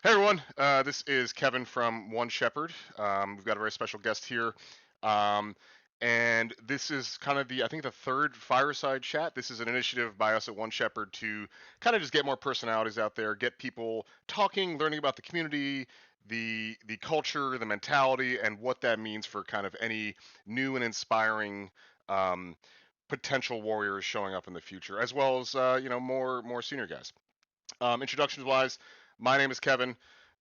Hey everyone, this is Kevin from One Shepherd. We've got a very special guest here, um, and this is kind of I think the third Fireside chat. This is an initiative by us at One Shepherd to kind of just get more personalities out there, get people talking, learning about the community, the culture, the mentality, and what that means for kind of any new and inspiring um, potential warriors showing up in the future, as well as more senior guys. Introductions wise, my name is Kevin.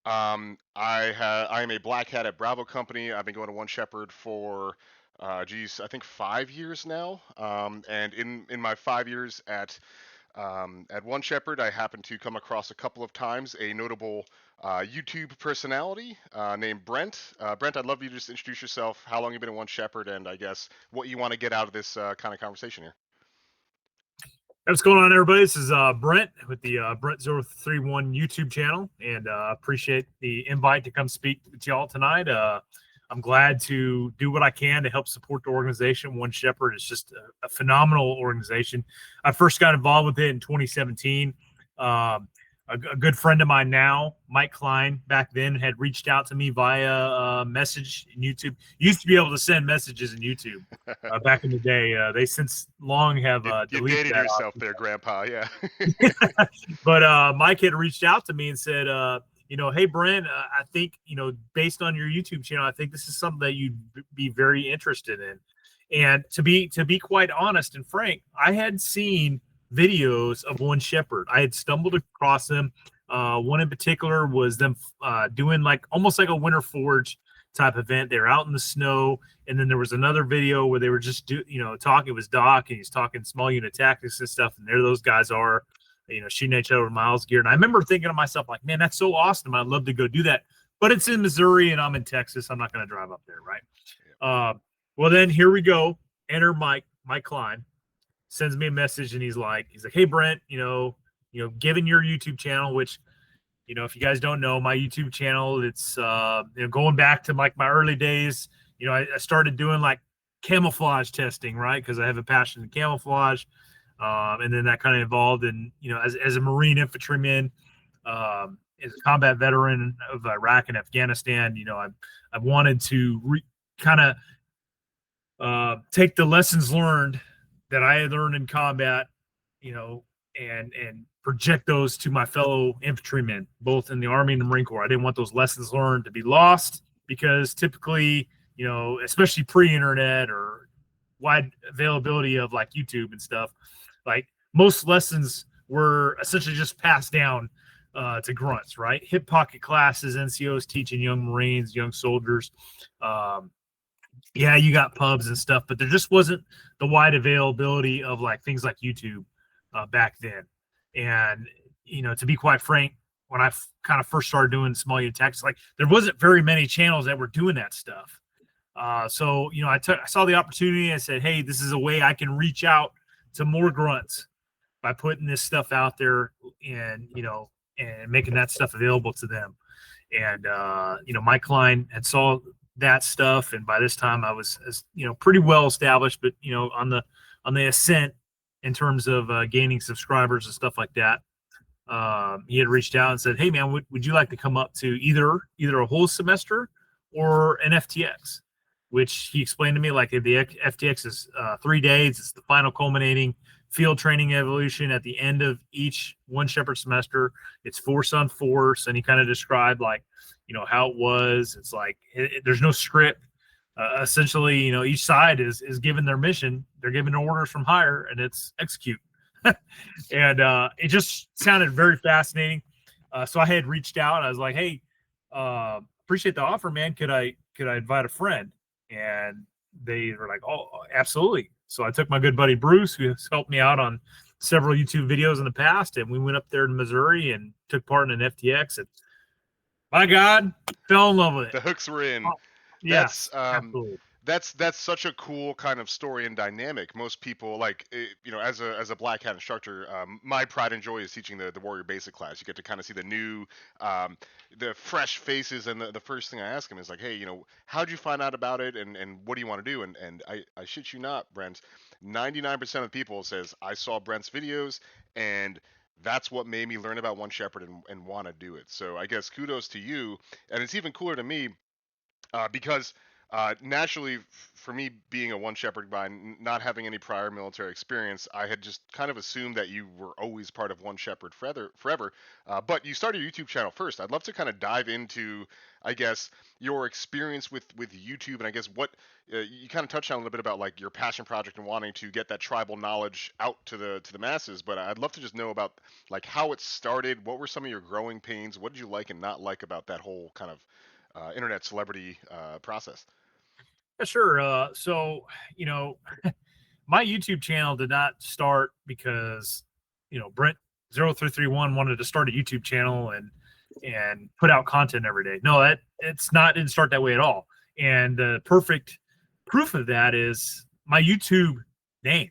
I am a black hat at Bravo Company. I've been going to One Shepherd for I think 5 years now. And in my 5 years at One Shepherd, I happened to come across a couple of times a notable YouTube personality named Brent. Brent, I'd love you to just introduce yourself, how long you've been at One Shepherd, and I guess what you want to get out of this kind of conversation here. What's going on, everybody? This is Brent with the Brent0331 YouTube channel, and appreciate the invite to come speak with y'all tonight. I'm glad to do what I can to help support the organization. One Shepherd is just a phenomenal organization. I first got involved with it in 2017. A good friend of mine now, Mike Klein, back then had reached out to me via message in YouTube. Used to be able to send messages in YouTube back in the day. They since long have You deleted dated that yourself option. there, Grandpa. Yeah. But Mike had reached out to me and said, hey, Brent, I think, based on your YouTube channel, I think this is something that you'd be very interested in. And to be quite honest and frank, I had seen videos of One Shepherd. I had stumbled across them. One in particular was them doing like almost like a Winter Forge type event. They were out in the snow, and then there was another video where they were just talking. It was Doc, and he's talking small unit tactics and stuff. And there those guys are, shooting each other with miles gear. And I remember thinking to myself, like, man, that's so awesome. I'd love to go do that. But it's in Missouri, and I'm in Texas. I'm not going to drive up there, right? Well, then here we go. Enter Mike Klein sends me a message, and he's like, hey, Brent, given your YouTube channel, which, if you guys don't know, my YouTube channel, it's going back to like my early days. I started doing like camouflage testing, right? Because I have a passion in camouflage. And then that kind of evolved in, as a Marine infantryman, as a combat veteran of Iraq and Afghanistan, I wanted to kind of take the lessons learned that I had learned in combat, and project those to my fellow infantrymen, both in the Army and the Marine Corps. I didn't want those lessons learned to be lost because typically, especially pre-internet or wide availability of like YouTube and stuff, like most lessons were essentially just passed down to grunts, right? Hip pocket classes, NCOs teaching young Marines, young soldiers. Yeah, you got pubs and stuff, but there just wasn't the wide availability of like things like YouTube back then. And to be quite frank, when I kind of first started doing small unit tactics, like there wasn't very many channels that were doing that stuff. So I saw the opportunity. I said, hey, this is a way I can reach out to more grunts by putting this stuff out there, and and making that stuff available to them. And Mike Klein had saw that stuff, and by this time I was pretty well established, but on the ascent in terms of gaining subscribers and stuff like that. He had reached out and said, hey man, would you like to come up to either a whole semester or an FTX? Which he explained to me, like the FTX is 3 days. It's the final culminating field training evolution at the end of each One Shepherd semester. It's force on force, and he kind of described like how it was. It's like there's no script. Essentially, each side is given their mission. They're given orders from higher, and it's execute. And it just sounded very fascinating. So I had reached out. I was like, hey, appreciate the offer, man. Could I invite a friend? And they were like, oh, absolutely. So I took my good buddy Bruce, who has helped me out on several YouTube videos in the past, and we went up there to Missouri and took part in an FTX. And my God, fell in love with it. The hooks were in. Oh, That's yes, absolutely. that's such a cool kind of story and dynamic. Most people like as a black hat instructor, my pride and joy is teaching the warrior basic class. You get to kind of see the new the fresh faces, and the first thing I ask them is like, hey, how'd you find out about it, and what do you want to do? And I shit you not, Brent, 99% of people says I saw Brent's videos, and that's what made me learn about One Shepherd and want to do it. So I guess kudos to you. And it's even cooler to me because naturally, for me being a one shepherd guy, not having any prior military experience, I had just kind of assumed that you were always part of one shepherd forever. But you started your YouTube channel first. I'd love to kind of dive into, I guess, your experience with YouTube, and I guess what you kind of touched on a little bit about like your passion project and wanting to get that tribal knowledge out to the masses. But I'd love to just know about like how it started. What were some of your growing pains? What did you like and not like about that whole kind of internet celebrity process? Yeah, sure. So, you know, my YouTube channel did not start because, Brent0331 wanted to start a YouTube channel and put out content every day. No, didn't start that way at all. And the perfect proof of that is my YouTube name.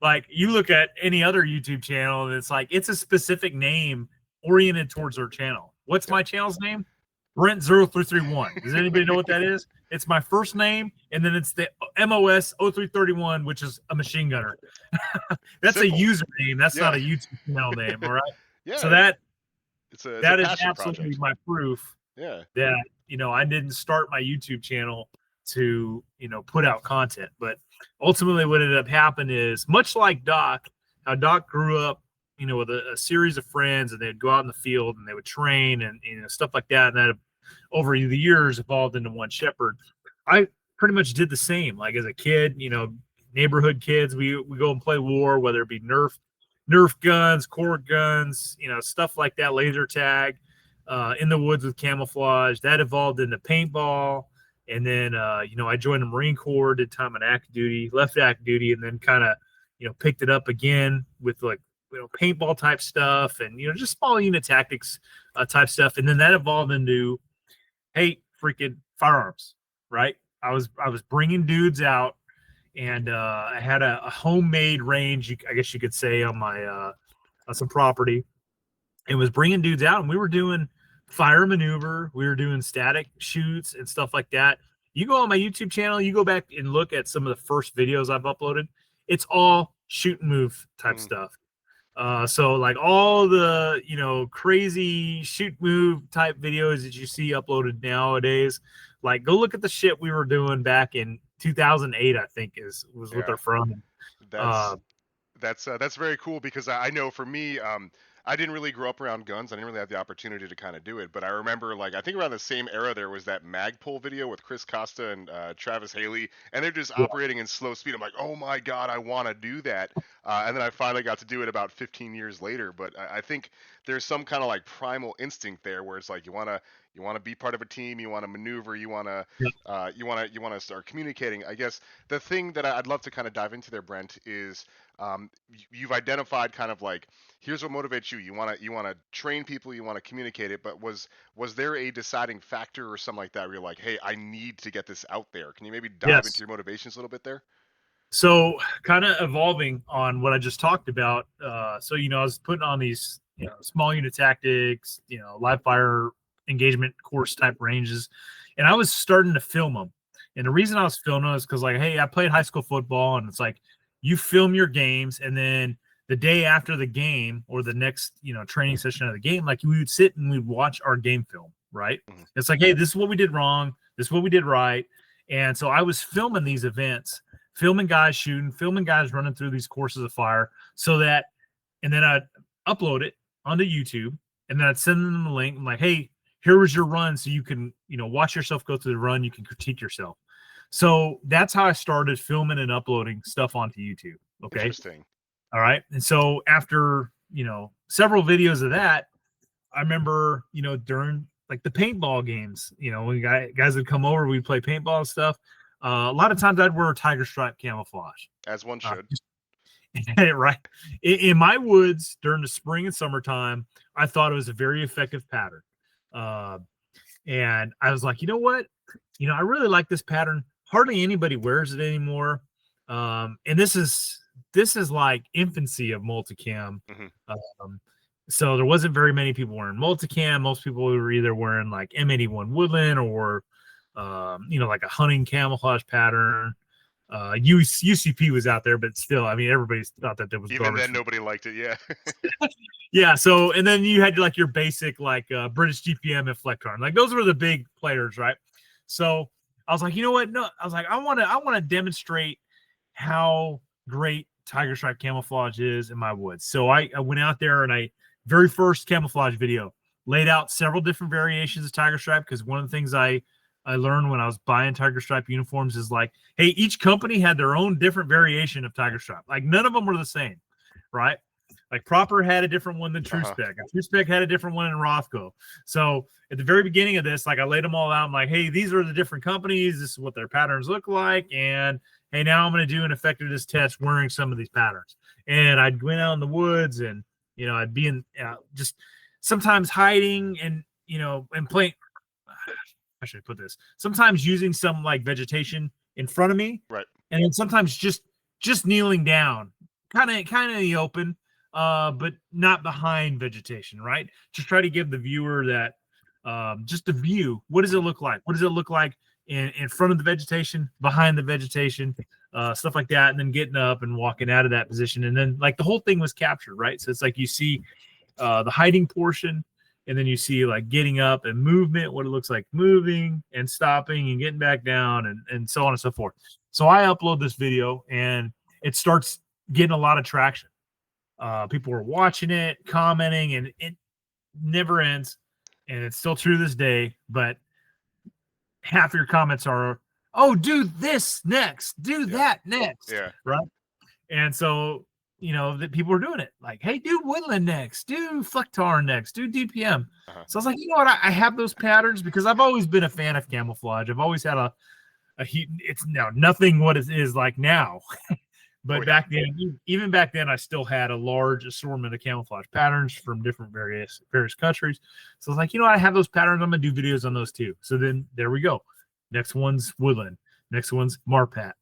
Like you look at any other YouTube channel and it's like it's a specific name oriented towards their channel. What's my channel's name? Brent0331. Does anybody know what that is? It's my first name, and then it's the MOS 0331, which is a machine gunner. That's Simple. a username. That's not a YouTube channel name. All right. Yeah. So that it's a is passion absolutely project. my proof Yeah. that, I didn't start my YouTube channel to, put out content. But ultimately what ended up happening is much like Doc, how Doc grew up, with a series of friends, and they'd go out in the field and they would train and stuff like that. And that over the years evolved into One Shepherd. I pretty much did the same. Like as a kid, neighborhood kids, we go and play war, whether it be Nerf guns, cord guns, stuff like that, laser tag, in the woods with camouflage. That evolved into paintball. And then, I joined the Marine Corps, did time on active duty, left active duty, and then kind of, picked it up again with like, paintball type stuff and, just small unit tactics type stuff. And then that evolved into, hey, freaking firearms, right? I was bringing dudes out, and I had a homemade range, I guess you could say, on my on some property. It was bringing dudes out, and we were doing fire maneuver, we were doing static shoots and stuff like that. You go on my YouTube channel, you go back and look at some of the first videos I've uploaded. It's all shoot and move type stuff. So like all the, crazy shoot move type videos that you see uploaded nowadays, like go look at the shit we were doing back in 2008, I think was what they're from. That's very cool because I know for me, I didn't really grow up around guns. I didn't really have the opportunity to kind of do it. But I remember, like, I think around the same era, there was that Magpul video with Chris Costa and Travis Haley, and they're just operating in slow speed. I'm like, oh my God, I want to do that. And then I finally got to do it about 15 years later. But I think there's some kind of like primal instinct there where it's like you want to be part of a team, you want to maneuver, you want to start communicating. I guess the thing that I'd love to kind of dive into there, Brent, is you've identified kind of like here's what motivates you. You want to train people, you want to communicate it. But was there a deciding factor or something like that where you're like, hey, I need to get this out there? Can you maybe dive into your motivations a little bit there? So kind of evolving on what I just talked about. So I was putting on these small unit tactics, live fire engagement course type ranges, and I was starting to film them. And the reason I was filming them is because, like, hey, I played high school football, and it's like you film your games, and then the day after the game or the next training session of the game, like we would sit and we'd watch our game film, right? It's like, hey, this is what we did wrong, this is what we did right. And so I was filming these events, filming guys shooting, filming guys running through these courses of fire, so that, and then I'd upload it onto YouTube, and then I'd send them the link. I'm like, hey, here was your run, so you can watch yourself go through the run, you can critique yourself. So that's how I started filming and uploading stuff onto YouTube. Okay. Interesting. All right. And so after, several videos of that, I remember, during like the paintball games, when guys would come over, we'd play paintball and stuff. A lot of times I'd wear tiger stripe camouflage. As one should. Right. In my woods during the spring and summertime, I thought it was a very effective pattern. And I was like, you know what? I really like this pattern. Hardly anybody wears it anymore. And this is like infancy of multicam. So there wasn't very many people wearing multicam. Most people were either wearing like M81 Woodland or, like a hunting camouflage pattern. UCP was out there, but still, I mean, everybody thought that was Even garbage. then, nobody liked it. Yeah. Yeah. So, and then you had like your basic like British GPM and Flectarn. Like those were the big players, right? So I was like, you know what? No, I was like, I want to demonstrate how great tiger stripe camouflage is in my woods. So I went out there and I very first camouflage video laid out several different variations of tiger stripe, because one of the things I learned when I was buying tiger stripe uniforms is like, hey, each company had their own different variation of tiger stripe. Like none of them were the same, right? Like Proper had a different one than True Spec. True Spec had a different one in Rothko. So at the very beginning of this, like I laid them all out. I'm like, hey, these are the different companies. This is what their patterns look like. And hey, now I'm going to do an effectiveness test wearing some of these patterns. And I'd go out in the woods and, you know, I'd be in just sometimes hiding and, you know, and playing. How should I put this? Sometimes using some like vegetation in front of me. Right. And then sometimes just kneeling down, kind of in the open, but not behind vegetation, right? Just try to give the viewer that just a view. What does it look like? What does it look like in front of the vegetation, behind the vegetation, stuff like that, and then getting up and walking out of that position. And then like the whole thing was captured, right? So it's like you see the hiding portion, and then you see like getting up and movement, what it looks like moving and stopping and getting back down, and so on and so forth. So I upload this video and it starts getting a lot of traction. People are watching it, commenting, and it never ends. And it's still true this day, but half your comments are, oh, do this next, do that next. Yeah. Right. And so, you know, that people are doing it. Like, hey, do Woodland next, do Flectar next, do DPM. So I was like, you know what? I have those patterns because I've always been a fan of camouflage. I've always had a heat. It's now nothing what it is like now. But back then, even back then, I still had a large assortment of camouflage patterns from different various countries. So I was like, you know what? I have those patterns. I'm going to do videos on those too. So then there we go. Next one's Woodland. Next one's Marpat.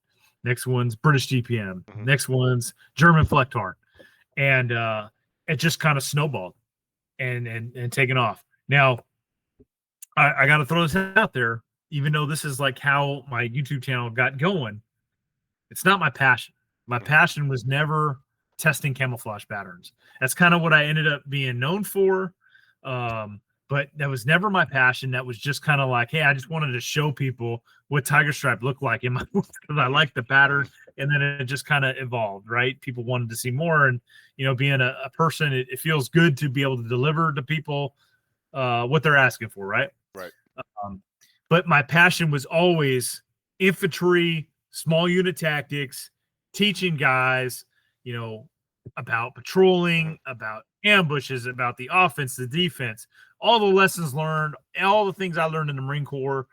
Next one's British GPM. Next one's German Flectar. And it just kind of snowballed and taken off. Now, I got to throw this out there, even though this is like how my YouTube channel got going. It's not my passion. My passion was never testing camouflage patterns. That's kind of what I ended up being known for. But that was never my passion. That was just kind of like, hey, I just wanted to show people what tiger stripe looked like in my because I liked the pattern. And then it just kind of evolved, right? People wanted to see more. And, you know, being a person, it feels good to be able to deliver to people what they're asking for, right? Right. But my passion was always infantry, small unit tactics, teaching guys, you know, about patrolling, about ambushes, about the offense, the defense, all the lessons learned, all the things I learned in the Marine Corps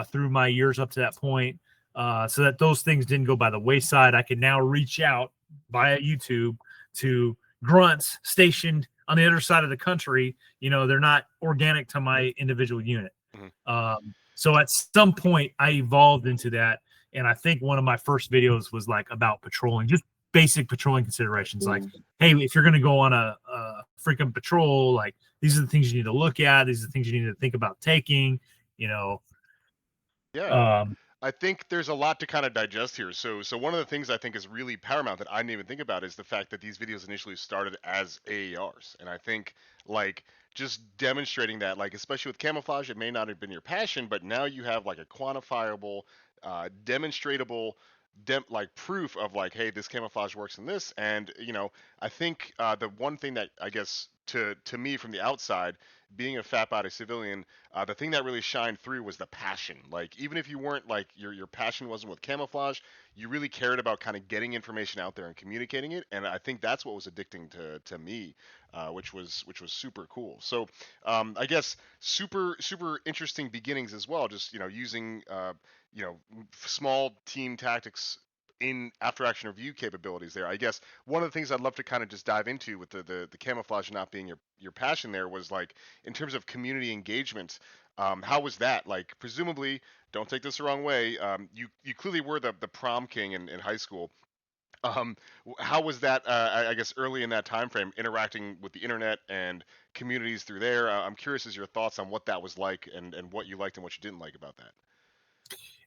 through my years up to that point, so that those things didn't go by the wayside. I can now reach out via YouTube to grunts stationed on the other side of the country. You know, they're not organic to my individual unit. So at some point I evolved into that. And I think one of my first videos was like about patrolling, just basic patrolling considerations. Like, hey, if you're going to go on a freaking patrol, like these are the things you need to look at. These are the things you need to think about taking, you know. Yeah. I think there's a lot to kind of digest here. So one of the things I think is really paramount that I didn't even think about is the fact that these videos initially started as AARs. And I think like just demonstrating that, like especially with camouflage, it may not have been your passion, but now you have like a quantifiable, demonstratable like proof of like, hey, this camouflage works in this. And you know, I think the one thing that I guess to me from the outside, being a fat body civilian, the thing that really shined through was the passion. Like even if you weren't like your passion wasn't with camouflage, you really cared about kind of getting information out there and communicating it. And I think that's what was addicting to me, which was super cool. So I guess super interesting beginnings as well. Just you know using you know small team tactics in after action review capabilities there. I guess one of the things I'd love to kind of just dive into with the camouflage not being your passion there was like in terms of community engagement. How was that? Like presumably, don't take this the wrong way. You clearly were the prom king in high school. How was that? I guess early in that time frame, interacting with the internet and communities through there. I'm curious as your thoughts on what that was like and what you liked and what you didn't like about that.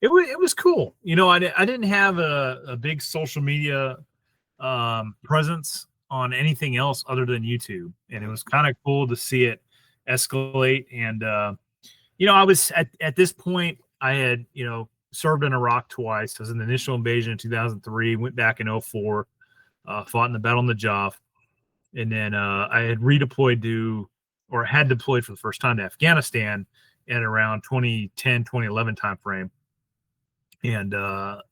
it was cool. You know, I didn't have a big social media presence on anything else other than YouTube, and it was kind of cool to see it escalate. And you know, I was at this point, I had, you know, served in Iraq twice. I was in the initial invasion in 2003, went back in 04, fought in the Battle of the Najaf, and then I had redeployed to, or had deployed for the first time to Afghanistan at around 2010, 2011 timeframe. And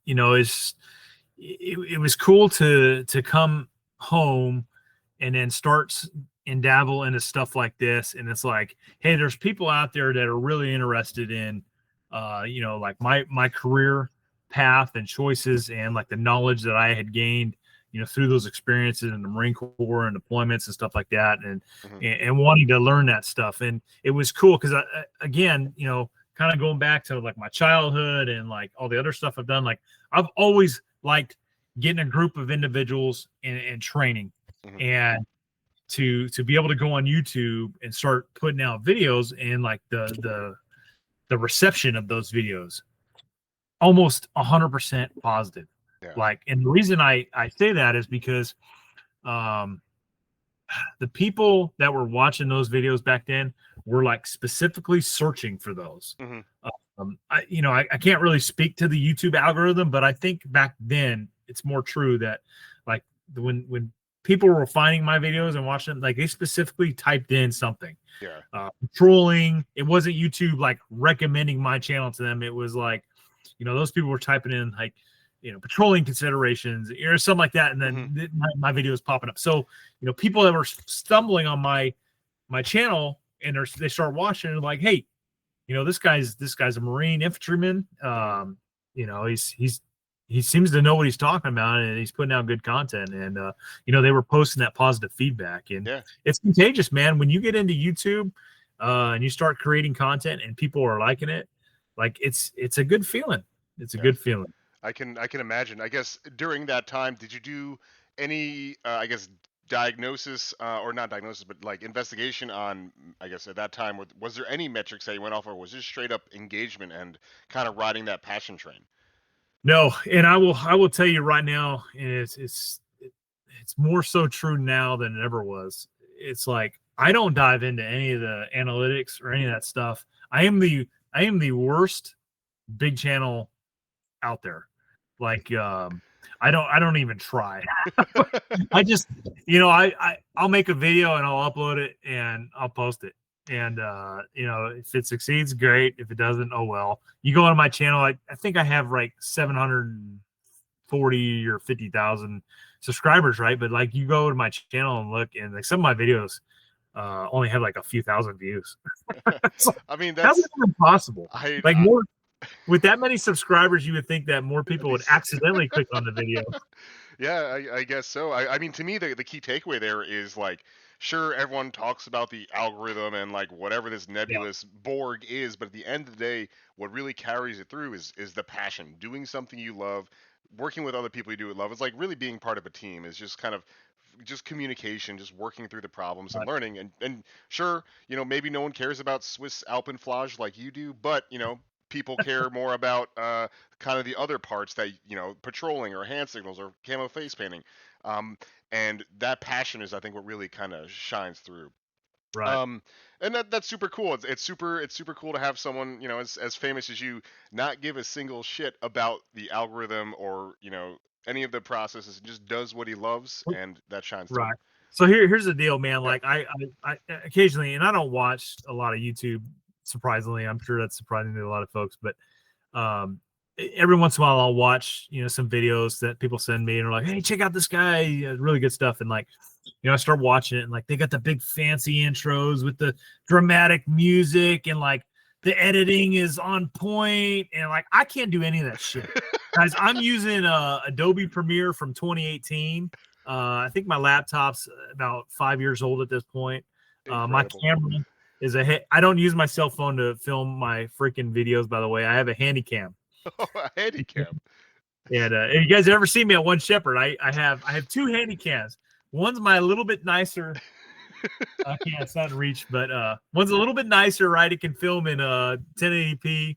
you know, it was cool to come home and then start and dabble into stuff like this. And it's like, hey, there's people out there that are really interested in you know, like my career path and choices, and like the knowledge that I had gained, you know, through those experiences in the Marine Corps and deployments and stuff like that, and wanting to learn that stuff. And it was cool because again, you know, kind of going back to like my childhood and like all the other stuff I've done, like I've always liked getting a group of individuals and training, and to be able to go on YouTube and start putting out videos, and like the reception of those videos almost 100% positive. Yeah. Like, and the reason I say that is because the people that were watching those videos back then were like specifically searching for those. You know, I can't really speak to the YouTube algorithm, but I think back then it's more true that like when people were finding my videos and watching them, like they specifically typed in something. Patrolling. It wasn't YouTube like recommending my channel to them. It was like, you know, those people were typing in like, you know, patrolling considerations or something like that, and then my video is popping up. So, you know, people that were stumbling on my channel and they start watching and like, hey, you know, this guy's a Marine infantryman. You know, he seems to know what he's talking about, and he's putting out good content. And you know, they were posting that positive feedback, and it's contagious, man. When you get into YouTube and you start creating content and people are liking it, like it's a good feeling. It's a good feeling. I can imagine. I guess during that time, did you do any I guess diagnosis or not diagnosis, but like investigation on, I guess at that time, was there any metrics that you went off, or was it straight up engagement and kind of riding that passion train? No, and I will tell you right now, and it's more so true now than it ever was. It's like I don't dive into any of the analytics or any of that stuff. I am the worst big channel out there. Like I don't even try. I just, you know, I'll make a video and I'll upload it and I'll post it. And you know, if it succeeds, great. If it doesn't, oh well. You go on my channel, I think I have like 740 or 50,000 subscribers, right? But like you go to my channel and look, and like some of my videos only have like a few thousand views. So, I mean, that's impossible. Like more with that many subscribers, you would think that more people would accidentally click on the video. Yeah, I guess so. I mean, to me, the key takeaway there is like, sure, everyone talks about the algorithm and like whatever this nebulous Borg is, but at the end of the day, what really carries it through is the passion, doing something you love, working with other people you do it love. It's like really being part of a team. Is just kind of just communication, just working through the problems and learning. And sure, you know, maybe no one cares about Swiss Alpenflage like you do, but you know, people care more about kind of the other parts, that, you know, patrolling or hand signals or camo face painting, and that passion is, I think, what really kind of shines through. Right. And that's super cool. It's super cool to have someone, you know, as famous as you not give a single shit about the algorithm or, you know, any of the processes, and just does what he loves, and that shines through. Right. So here's the deal, man. Like I occasionally, and I don't watch a lot of YouTube, surprisingly. I'm sure that's surprising to a lot of folks, but every once in a while I'll watch, you know, some videos that people send me and are like, hey, check out this guy, really good stuff. And like, you know, I start watching it, and like they got the big fancy intros with the dramatic music, and like the editing is on point, and like I can't do any of that shit. Guys, I'm using Adobe Premiere from 2018. I think my laptop's about 5 years old at this point. My camera is I don't use my cell phone to film my freaking videos, by the way. I have a handy cam. Oh, a handy cam. And if you guys ever see me at One Shepherd, I have two handy cams. One's my little bit nicer It's not in reach, but one's a little bit nicer, right? It can film in 1080p,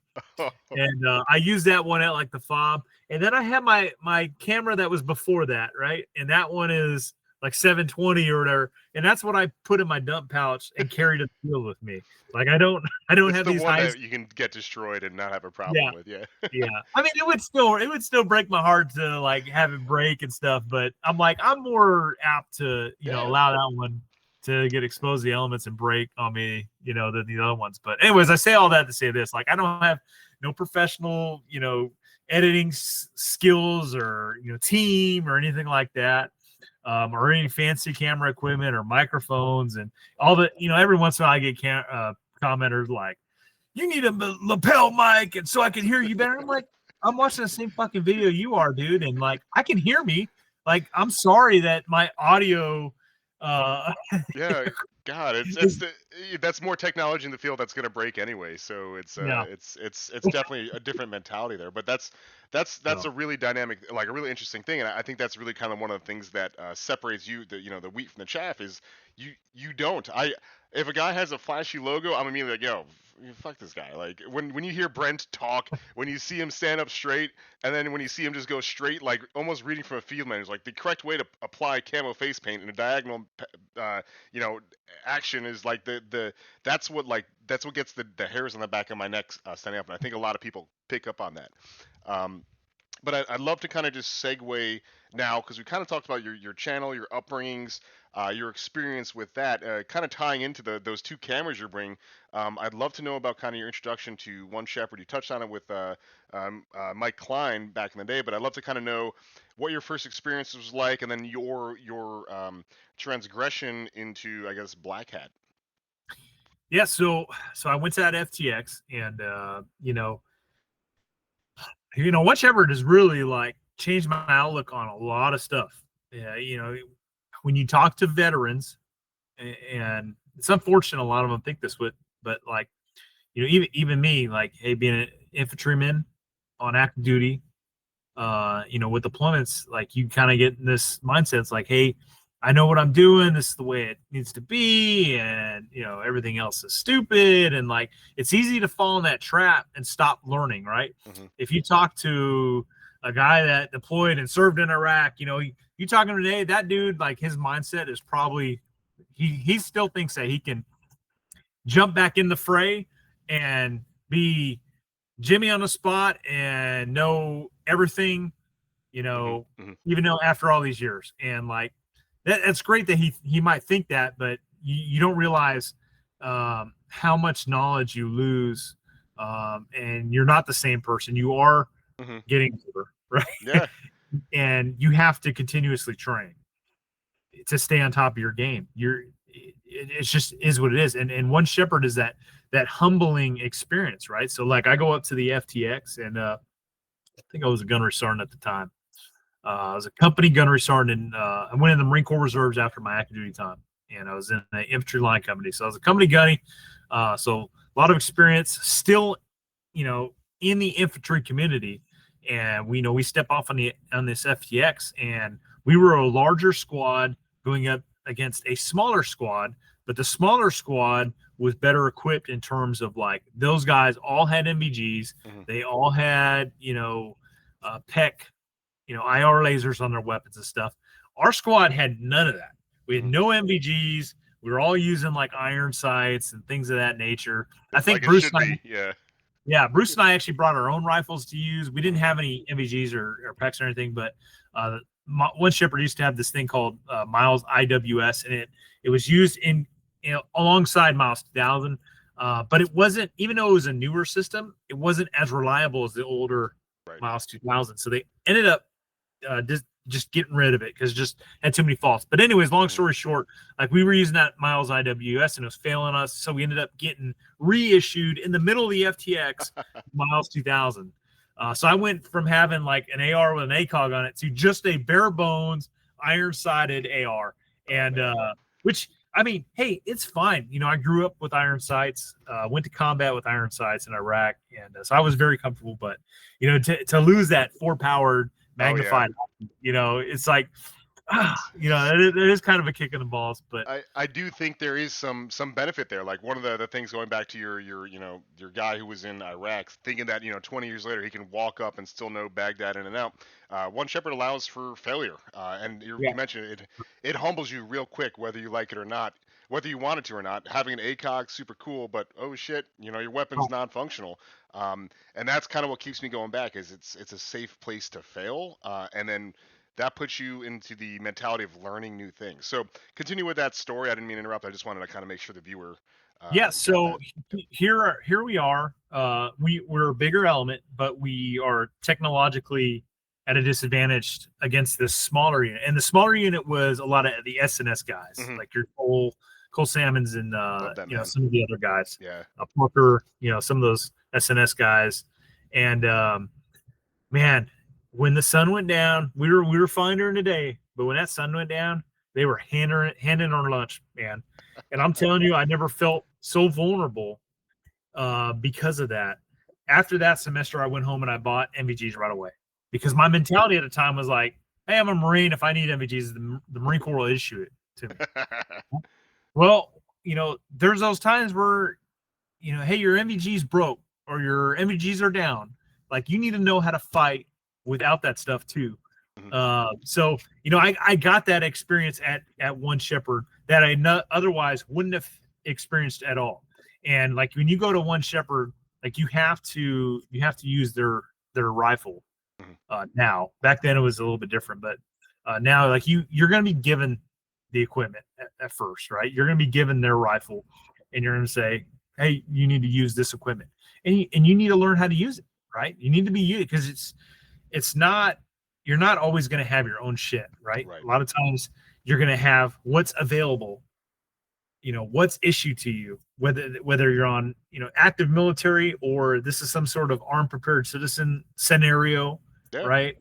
and I use that one at like the fob. And then I have my camera that was before that, right? And that one is like 720 or whatever, and that's what I put in my dump pouch and carry to the field with me. Like I don't It's have the these one high. that you can get destroyed and not have a Yeah, problem with. Yeah. yeah. I mean, it would still break my heart to like have it break and stuff, but I'm more apt to Yeah. allow that one to get exposed to the elements and break on me, than the other ones. But anyways, I say all that to say this: like, I don't have no professional, editing skills or team or anything like that. Or any fancy camera equipment or microphones and all the, every once in a while I get commenters like, you need a lapel mic and so I can hear you better. I'm like, I'm watching the same fucking video you are, dude. And like, I can hear me. Like, I'm sorry that my audio, Yeah, God, that's more technology in the field that's going to break anyway. So yeah, it's definitely a different mentality there. But that's no, a really dynamic, like a really interesting thing, and I think that's really kind of one of the things that separates the wheat from the chaff is you don't. If a guy has a flashy logo, I'm immediately like, yo, fuck this guy. Like when you hear Brent talk, when you see him stand up straight, and then when you see him just go straight, like almost reading from a field manual, like the correct way to apply camo face paint in a diagonal uh, you know action is like that's what gets the hairs on the back of my neck standing up, and I think a lot of people pick up on that. um, but I'd love to kind of just segue now because we kind of talked about your channel, your upbringings, your experience with that, kind of tying into those two cameras you're bringing. I'd love to know about kind of your introduction to One Shepherd. You touched on it with Mike Klein back in the day, but I'd love to kind of know what your first experience was like, and then your transgression into, I guess, Black Hat. yeah. So I went to that FTX and, One Shepherd has really like changed my outlook on a lot of stuff. Yeah. When you talk to veterans, and it's unfortunate a lot of them think this would, but like, even me, like, hey, being an infantryman on active duty, with deployments, like you kind of get in this mindset. It's like, hey, I know what I'm doing. This is the way it needs to be, and everything else is stupid. And like, it's easy to fall in that trap and stop learning, right? Mm-hmm. If you talk to a guy that deployed and served in Iraq, you talking today, that dude, like his mindset is probably he still thinks that he can jump back in the fray and be Jimmy on the spot and know everything, Mm-hmm. Mm-hmm. even though after all these years. And like that's great that he might think that, but you don't realize how much knowledge you lose, and you're not the same person. You are Mm-hmm. getting older, right? Yeah. And you have to continuously train to stay on top of your game. It's just is what it is. And One Shepherd is that humbling experience, right? So like I go up to the FTX, and I think I was a gunnery sergeant at the time. I was a company gunnery sergeant, and I went in the Marine Corps Reserves after my active duty time, and I was in the infantry line company. So I was a company gunny. So a lot of experience still, in the infantry community. And we step off on this FTX, and we were a larger squad going up against a smaller squad, but the smaller squad was better equipped in terms of like those guys all had MVGs. Mm-hmm. They all had, PEC, IR lasers on their weapons and stuff. Our squad had none of that. We had no MVGs. We were all using like iron sights and things of that nature. I think Like it Bruce should and I, be. Yeah. yeah, Bruce and I actually brought our own rifles to use. We didn't have any MVGs or PECs or anything, but One Shepherd used to have this thing called Miles IWS, and it was used in alongside Miles 2000. But it wasn't, even though it was a newer system, it wasn't as reliable as the older Right. Miles 2000. So they ended up just getting rid of it because it just had too many faults. But anyways, long story short, like we were using that Miles IWS and it was failing us, so we ended up getting reissued in the middle of the FTX Miles 2000. So I went from having like an AR with an ACOG on it to just a bare bones iron-sighted AR, and which, I mean, hey, it's fine. I grew up with iron sights, went to combat with iron sights in Iraq, and so I was very comfortable. But to lose that 4-powered magnified, it's like it is kind of a kick in the balls, but I do think there is some benefit there. Like one of the things going back to your your guy who was in Iraq, thinking that 20 years later he can walk up and still know Baghdad in and out. One Shepherd allows for failure, and yeah, you mentioned it humbles you real quick, whether you like it or not, whether you want it to or not. Having an ACOG, super cool, but oh shit, your weapon's non-functional. And that's kind of what keeps me going back. Is it's a safe place to fail, and then that puts you into the mentality of learning new things. So continue with that story. I didn't mean to interrupt. I just wanted to kind of make sure the viewer yeah. got that. So here we are. We're a bigger element, but we are technologically at a disadvantage against this smaller unit. And the smaller unit was a lot of the SNS guys, like your Cole Salmons and some of the other guys. Yeah. Parker, some of those SNS guys. And man, when the sun went down, we were fine during the day, but when that sun went down, they were handing our lunch, man. And I'm telling you, I never felt so vulnerable because of that. After that semester, I went home and I bought NVGs right away because my mentality at the time was like, hey, I'm a Marine. If I need NVGs, the Marine Corps will issue it to me. Well, there's those times where, hey, your NVG's broke or your NVGs are down. Like, you need to know how to fight without that stuff too. So, I got that experience at One Shepherd that I otherwise wouldn't have experienced at all. And like when you go to One Shepherd, like you have to use their rifle. Now, back then it was a little bit different, but now like you're going to be given the equipment at first, right? You're going to be given their rifle, and you're going to say, hey, you need to use this equipment, and you need to learn how to use it, right? You need to be used because it's not, you're not always going to have your own shit, right? A lot of times you're going to have what's available, what's issued to you, whether you're on, active military or this is some sort of armed prepared citizen scenario, right?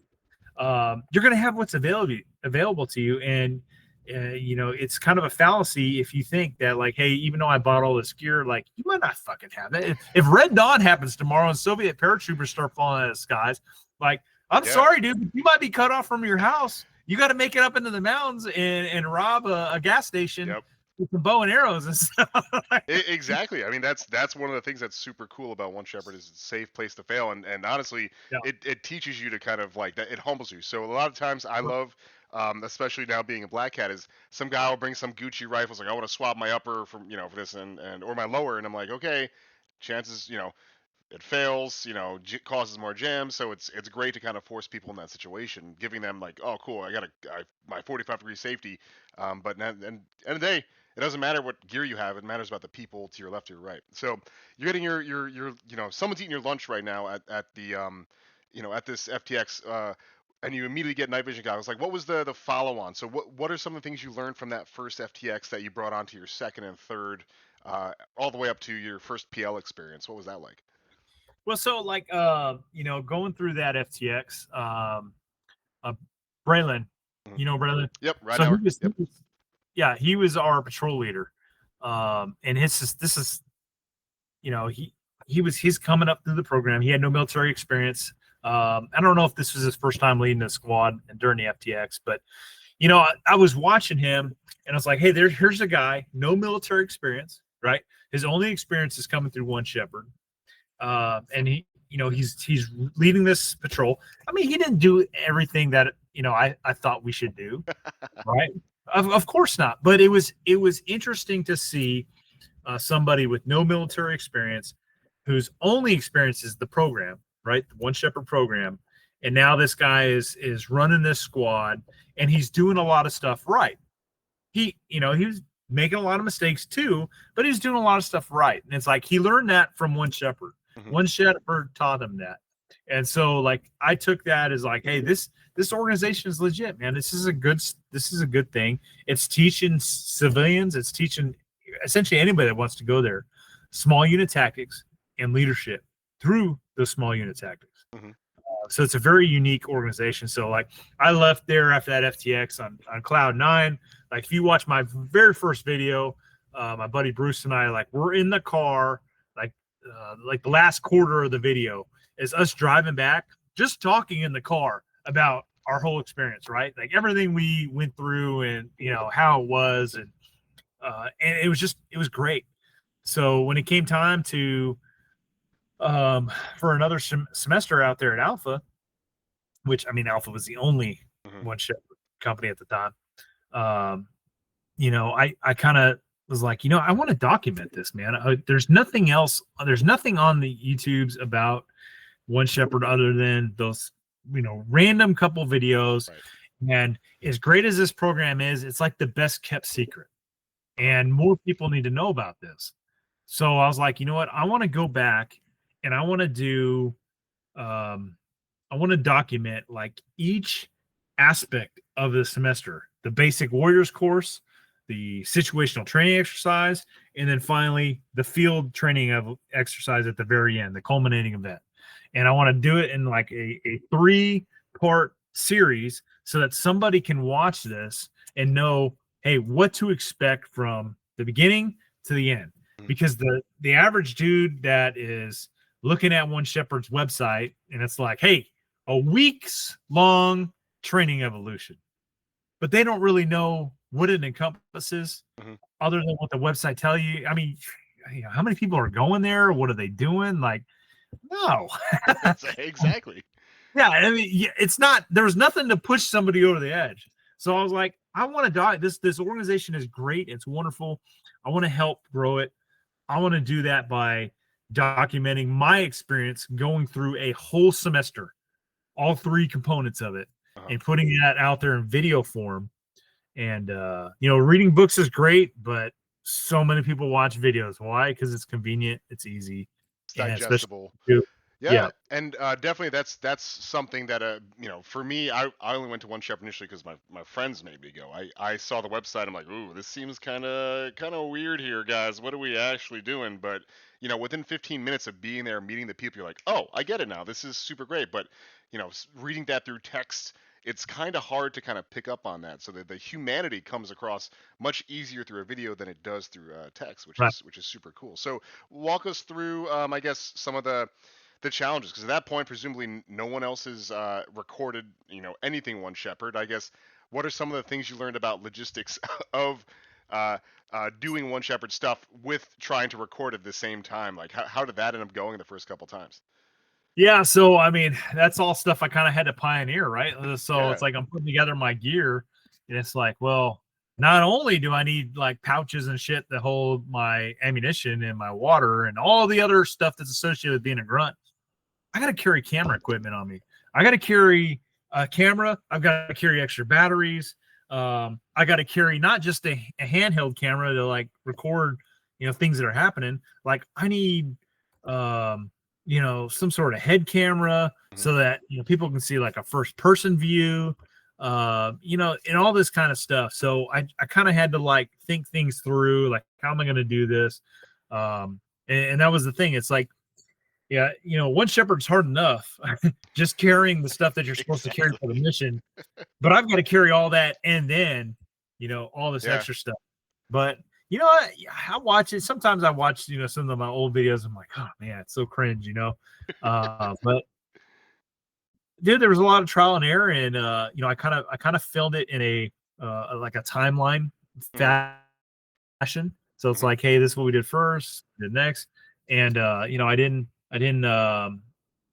You're going to have what's available to you. And, it's kind of a fallacy if you think that like, hey, even though I bought all this gear, like you might not fucking have that. If Red Dawn happens tomorrow and Soviet paratroopers start falling out of the skies, like, I'm sorry, dude, but you might be cut off from your house. You got to make it up into the mountains and rob a gas station with some bow and arrows and stuff. Exactly. I mean, that's one of the things that's super cool about One Shepherd is it's a safe place to fail. And honestly, it teaches you to kind of like that. It humbles you. So a lot of times I love, especially now being a black hat, is some guy will bring some Gucci rifles. Like I want to swap my upper from, for this and or my lower. And I'm like, okay, chances, it fails, causes more jams. So it's great to kind of force people in that situation, giving them like, oh, cool, I got my 45-degree safety. But at the end of the day, it doesn't matter what gear you have. It matters about the people to your left or your right. So you're getting your someone's eating your lunch right now at the at this FTX. And you immediately get night vision goggles. Like, what was the follow on? So what are some of the things you learned from that first FTX that you brought onto your second and third, all the way up to your first PL experience? What was that like? Well, so like, going through that FTX, Braylon, Braylon? Yep. Right. So he was our patrol leader. And he's coming up through the program. He had no military experience. I don't know if this was his first time leading a squad during the FTX, but, I was watching him and I was like, hey, here's a guy, no military experience, right? His only experience is coming through One Shepherd. And he's leading this patrol. I mean, he didn't do everything that, I thought we should do. Right. Of course not. But it was interesting to see somebody with no military experience whose only experience is the program, right? The One Shepherd program. And now this guy is running this squad and he's doing a lot of stuff right. He was making a lot of mistakes too, but he's doing a lot of stuff right. And it's like he learned that from One Shepherd. One Shepherd taught him that. And so like I took that as like, hey, this organization is legit, man. This is a good thing. It's teaching civilians, it's teaching essentially anybody that wants to go there small unit tactics and leadership through the small unit tactics. So it's a very unique organization. So like I left there after that FTX on cloud 9. Like if you watch my very first video, my buddy Bruce and I, like we're in the car, like the last quarter of the video is us driving back, just talking in the car about our whole experience, right? Like everything we went through and, how it was. And it was great. So when it came time to, for another semester out there at Alpha, which, I mean, Alpha was the only one ship company at the time. I kind of was like, I want to document this, man. There's nothing else. There's nothing on the YouTubes about One Shepherd other than those, random couple videos. Right. And as great as this program is, it's like the best kept secret. And more people need to know about this. So I was like, you know what? I want to go back and I want to do, I want to document like each aspect of the semester, the basic warriors course, the situational training exercise, and then finally the field training of exercise at the very end, the culminating event. And I want to do it in like a 3-part series so that somebody can watch this and know, hey, what to expect from the beginning to the end. Because the average dude that is looking at One Shepherd's website and it's like, hey, a week's long training evolution, but they don't really know what it encompasses other than what the website tell you. I mean, how many people are going there? What are they doing? Like, no. Exactly. Yeah, I mean, it's not. There's nothing to push somebody over the edge. So I was like, I want to die. This organization is great. It's wonderful. I want to help grow it. I want to do that by documenting my experience going through a whole semester, all 3 components of it, and putting that out there in video form. And reading books is great, but so many people watch videos. Why? Because it's convenient, it's easy, it's digestible. Yeah, and definitely that's something that for me, I only went to One Shepherd initially because my friends made me go. I saw the website, I'm like, ooh, this seems kind of weird here, guys. What are we actually doing? But within 15 minutes of being there, meeting the people, you're like, oh, I get it now. This is super great. But reading that through text, it's kind of hard to kind of pick up on that. So the humanity comes across much easier through a video than it does through text, which is super cool. So walk us through, I guess, some of the challenges, because at that point presumably no one else has recorded anything One Shepherd. I guess, what are some of the things you learned about logistics of doing One Shepherd stuff with trying to record at the same time? Like how did that end up going the first couple times? Yeah, so I mean, that's all stuff I kind of had to pioneer, right? So it's like I'm putting together my gear, and it's like, well, not only do I need like pouches and shit to hold my ammunition and my water and all the other stuff that's associated with being a grunt, I got to carry camera equipment on me. I got to carry a camera. I've got to carry extra batteries. I got to carry not just a handheld camera to like record, things that are happening. Like I need, some sort of head camera so that, people can see like a first person view, and all this kind of stuff. So I kind of had to like think things through, like, how am I going to do this? And that was the thing. It's like, yeah, One Shepherd's hard enough just carrying the stuff that you're supposed to carry for the mission, but I've got to carry all that and then, all this extra stuff. But I watch it. Sometimes I watch, some of my old videos. I'm like, oh man, it's so cringe, but dude, there was a lot of trial and error, and I kind of filmed it in a like a timeline fashion. So it's like, hey, this is what we did first, did next, and I didn't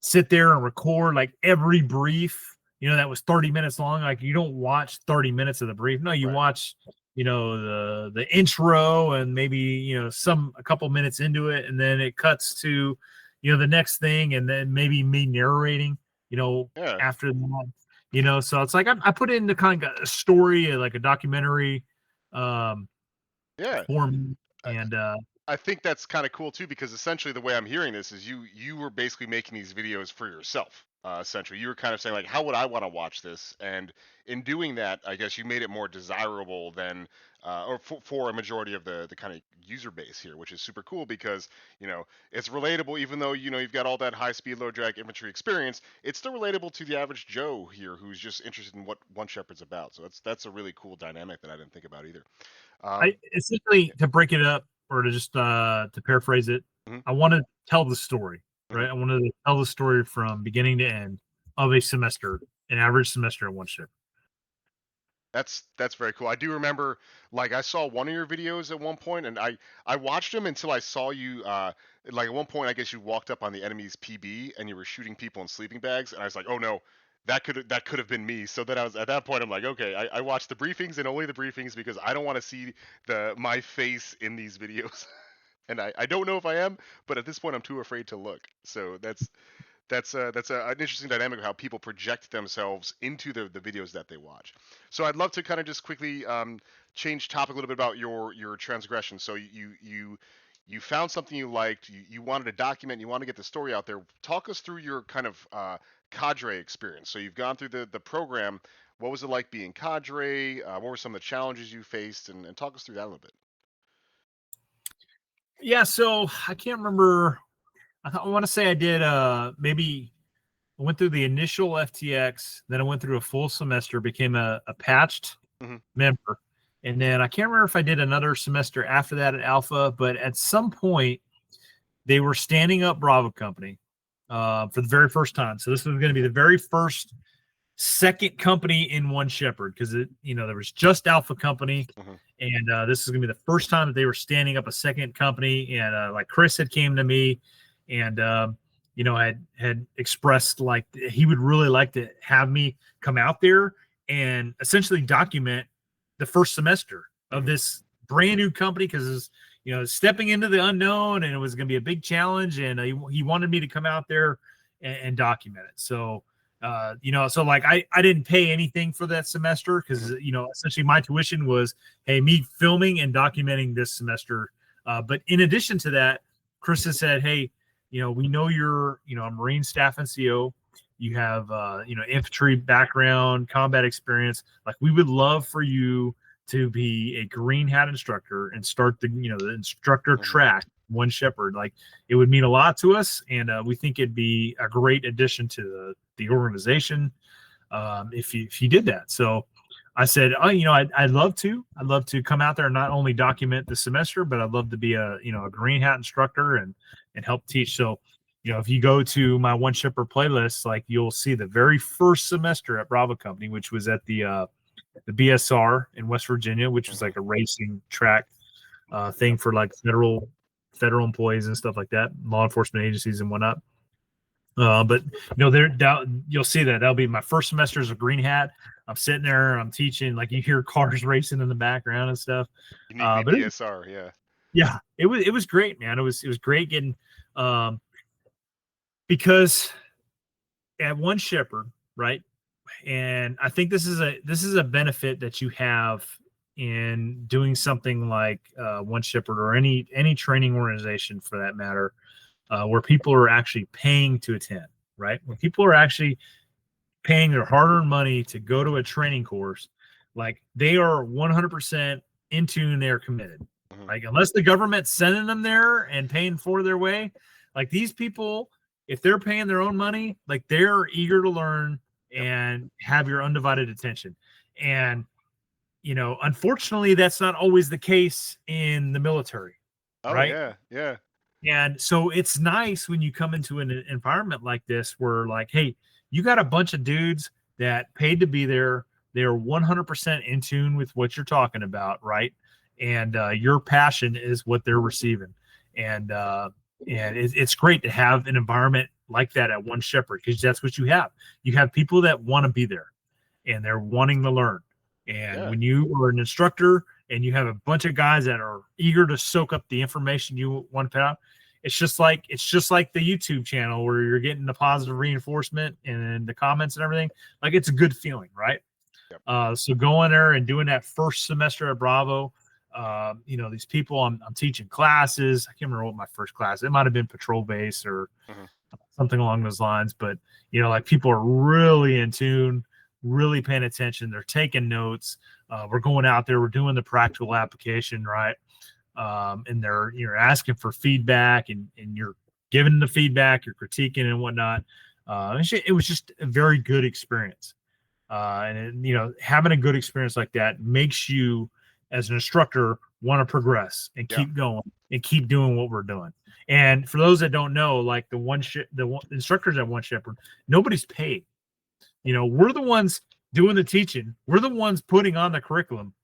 sit there and record like every brief, that was 30 minutes long. Like you don't watch 30 minutes of the brief. No, you watch, the intro and maybe, a couple minutes into it. And then it cuts to, the next thing. And then maybe me narrating, after that, so it's like, I put it into kind of a story, like a documentary, form. And, I think that's kind of cool too, because essentially the way I'm hearing this is you were basically making these videos for yourself. Essentially, you were kind of saying like, how would I want to watch this? And in doing that, I guess you made it more desirable than, or for a majority of the kind of user base here, which is super cool because it's relatable. Even though you've got all that high speed, low drag infantry experience, it's still relatable to the average Joe here who's just interested in what One Shepherd's about. So that's a really cool dynamic that I didn't think about either. Essentially, to break it up, or to just to paraphrase it, I want to tell the story, right? I wanted to tell the story from beginning to end of a semester an average semester at One Shepherd. That's very cool. I do remember, like, I saw one of your videos at one point, and I watched them until I saw you. Like at one point, I guess you walked up on the enemy's PB and you were shooting people in sleeping bags, and I was like, oh no, that could have been me. So then I was at that point, I'm like, okay, I watched the briefings and only the briefings because I don't want to see my face in these videos, and I don't know if I am, but at this point, I'm too afraid to look. So that's an interesting dynamic of how people project themselves into the videos that they watch. So I'd love to kind of just quickly change topic a little bit about your transgression. So you found something you liked, you wanted to document, you want to get the story out there. Talk us through your kind of cadre experience. So you've gone through the program. What was it like being cadre? What were some of the challenges you faced? And talk us through that a little bit. Yeah, so I can't remember. I want to say I did maybe I went through the initial FTX, then I went through a full semester, became a patched member, and then I can't remember if I did another semester after that at Alpha, but at some point they were standing up Bravo Company for the very first time. So this was going to be the very first second company in One Shepherd, because there was just Alpha Company, and this is going to be the first time that they were standing up a second company. And like Chris had came to me and had expressed like he would really like to have me come out there and essentially document the first semester of this brand new company, because stepping into the unknown, and it was going to be a big challenge, and he wanted me to come out there and document it. So so like I didn't pay anything for that semester, because essentially my tuition was, hey, me filming and documenting this semester. But in addition to that, Chris has said, hey, we know you're a Marine staff NCO. You have infantry background, combat experience. Like, we would love for you to be a green hat instructor and start the instructor track, One Shepherd. Like, it would mean a lot to us, and we think it'd be a great addition to the organization if you did that. So I said, I'd love to come out there and not only document the semester, but I'd love to be a green hat instructor and help teach. So, if you go to my One Shepherd playlist, like, you'll see the very first semester at Bravo Company, which was at the BSR in West Virginia, which was like a racing track thing for like federal employees and stuff like that, law enforcement agencies and whatnot. But you'll see that'll be my first semester as a green hat. I'm sitting there, I'm teaching, like, you hear cars racing in the background and stuff. But BSR, yeah, it was great, man. It was great getting, because at One Shepherd, right? And I think this is a benefit that you have in doing something like One Shepherd, or any training organization for that matter, where people are actually paying to attend, right? When people are actually paying their hard-earned money to go to a training course, like, they are 100% in tune, they're committed. Like, unless the government's sending them there and paying for their way, like, these people, if they're paying their own money, like, they're eager to learn and have your undivided attention. And unfortunately, that's not always the case in the military. Right? Yeah. And so it's nice when you come into an environment like this, where, like, hey, you got a bunch of dudes that paid to be there. They're 100% in tune with what you're talking about, right? And your passion is what they're receiving. And it's great to have an environment like that at One Shepherd, because that's what you have. You have people that want to be there, and they're wanting to learn. And when you are an instructor and you have a bunch of guys that are eager to soak up the information you want to put out, it's just like the YouTube channel, where you're getting the positive reinforcement and the comments and everything. Like, it's a good feeling, right? So going there and doing that first semester at Bravo, these people, I'm teaching classes. I can't remember what my first class, it might have been patrol base or something along those lines. But, like, people are really in tune, really paying attention. They're taking notes. We're going out there, we're doing the practical application, right? And you're asking for feedback, and you're giving the feedback, you're critiquing and whatnot. It was just a very good experience. And having a good experience like that makes you, as an instructor, want to progress and keep going and keep doing what we're doing. And for those that don't know, like, the instructors at One Shepherd, nobody's paid. We're the ones doing the teaching. We're the ones putting on the curriculum,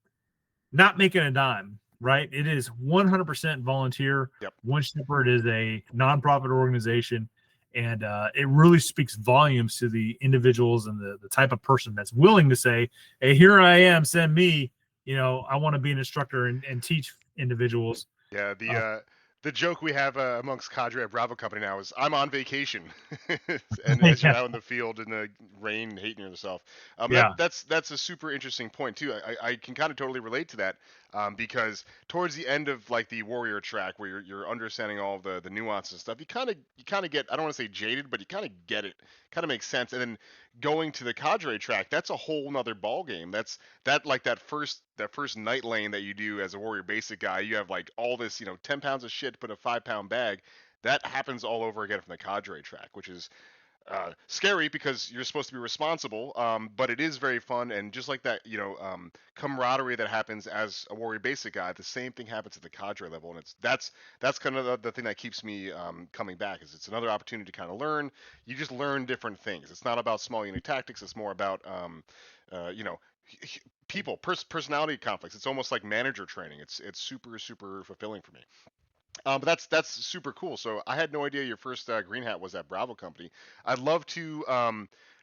not making a dime, right? It is 100% volunteer. Yep. One Shepherd is a nonprofit organization, and it really speaks volumes to the individuals and the type of person that's willing to say, hey, here I am, send me. I want to be an instructor and teach individuals. Yeah, Uh, the joke we have amongst Cadre at Bravo Company now is I'm on vacation, and as you're yeah, out in the field in the rain, hating yourself. yeah, That's a super interesting point too. I can kind of totally relate to that, because towards the end of like the warrior track, where you're understanding all of the nuances and stuff, you kind of get, I don't want to say jaded, but you kind of get it, kind of makes sense. And then going to the Cadre track, that's a whole nother ball game. That first night lane that you do as a warrior basic guy, you have like all this 10 pounds of shit to put a 5-pound bag. That happens all over again from the Cadre track, which is scary because you're supposed to be responsible, but it is very fun. And just like that, camaraderie that happens as a warrior basic guy, the same thing happens at the Cadre level. And that's kind of the thing that keeps me coming back, is it's another opportunity to kind of learn. You just learn different things. It's not about small unit tactics. It's more about uh, you know people, personality conflicts. It's almost like manager training. It's super super fulfilling for me. But that's super cool. So I had no idea your first green hat was at Bravo Company. I'd love to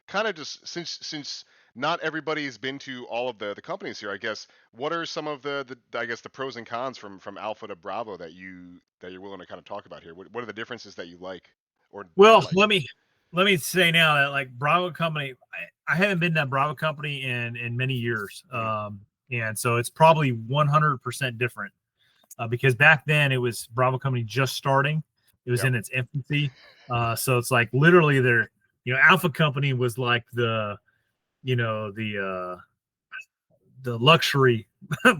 kind of just, since not everybody's been to all of the companies here, I guess. What are some of the I guess the pros and cons from Alpha to Bravo that you're willing to kind of talk about here? What are the differences that you like or don't well, like? let me say now that like Bravo Company, I haven't been to Bravo Company in many years, Hmm. and so it's probably 100% different, because back then it was Bravo Company just starting, it was Yep. in its infancy, so it's like literally Alpha Company was like you know the luxury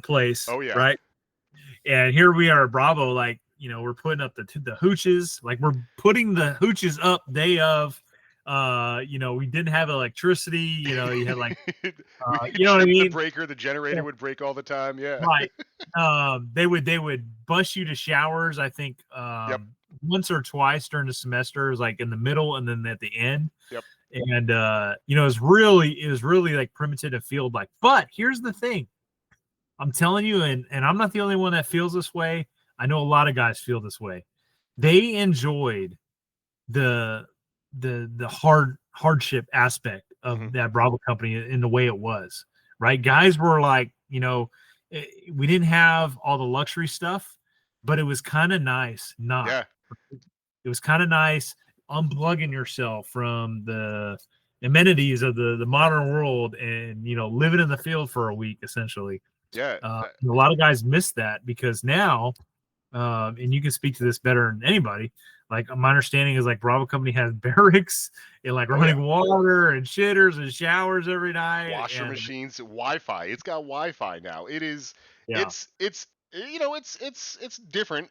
place, Oh yeah. right? And here we are at Bravo, like we're putting up the hooches, like we're putting the hooches up day of. We didn't have electricity. You had like, We'd you know what I trip the mean? breaker. The generator would break all the time. Yeah. Right. They would bus you to showers, I think, Yep. once or twice during the semester, like in the middle and then at the end. Yep. And it was really like primitive to field like. But here's the thing. I'm telling you, and I'm not the only one that feels this way. I know a lot of guys feel this way. They enjoyed the the hardship aspect Hmm. of that Bravo Company in the way it was. Right? Guys were like, we didn't have all the luxury stuff, but it was kind of nice not. Yeah. It was kind of nice unplugging yourself from the amenities of the modern world and living in the field for a week essentially. Yeah. A lot of guys miss that because now, and you can speak to this better than anybody. Like my understanding is like Bravo Company has barracks and like Oh yeah. running water and shitters and showers every night. Washer And machines, Wi-Fi. It's got Wi-Fi now. It is, yeah, it's different.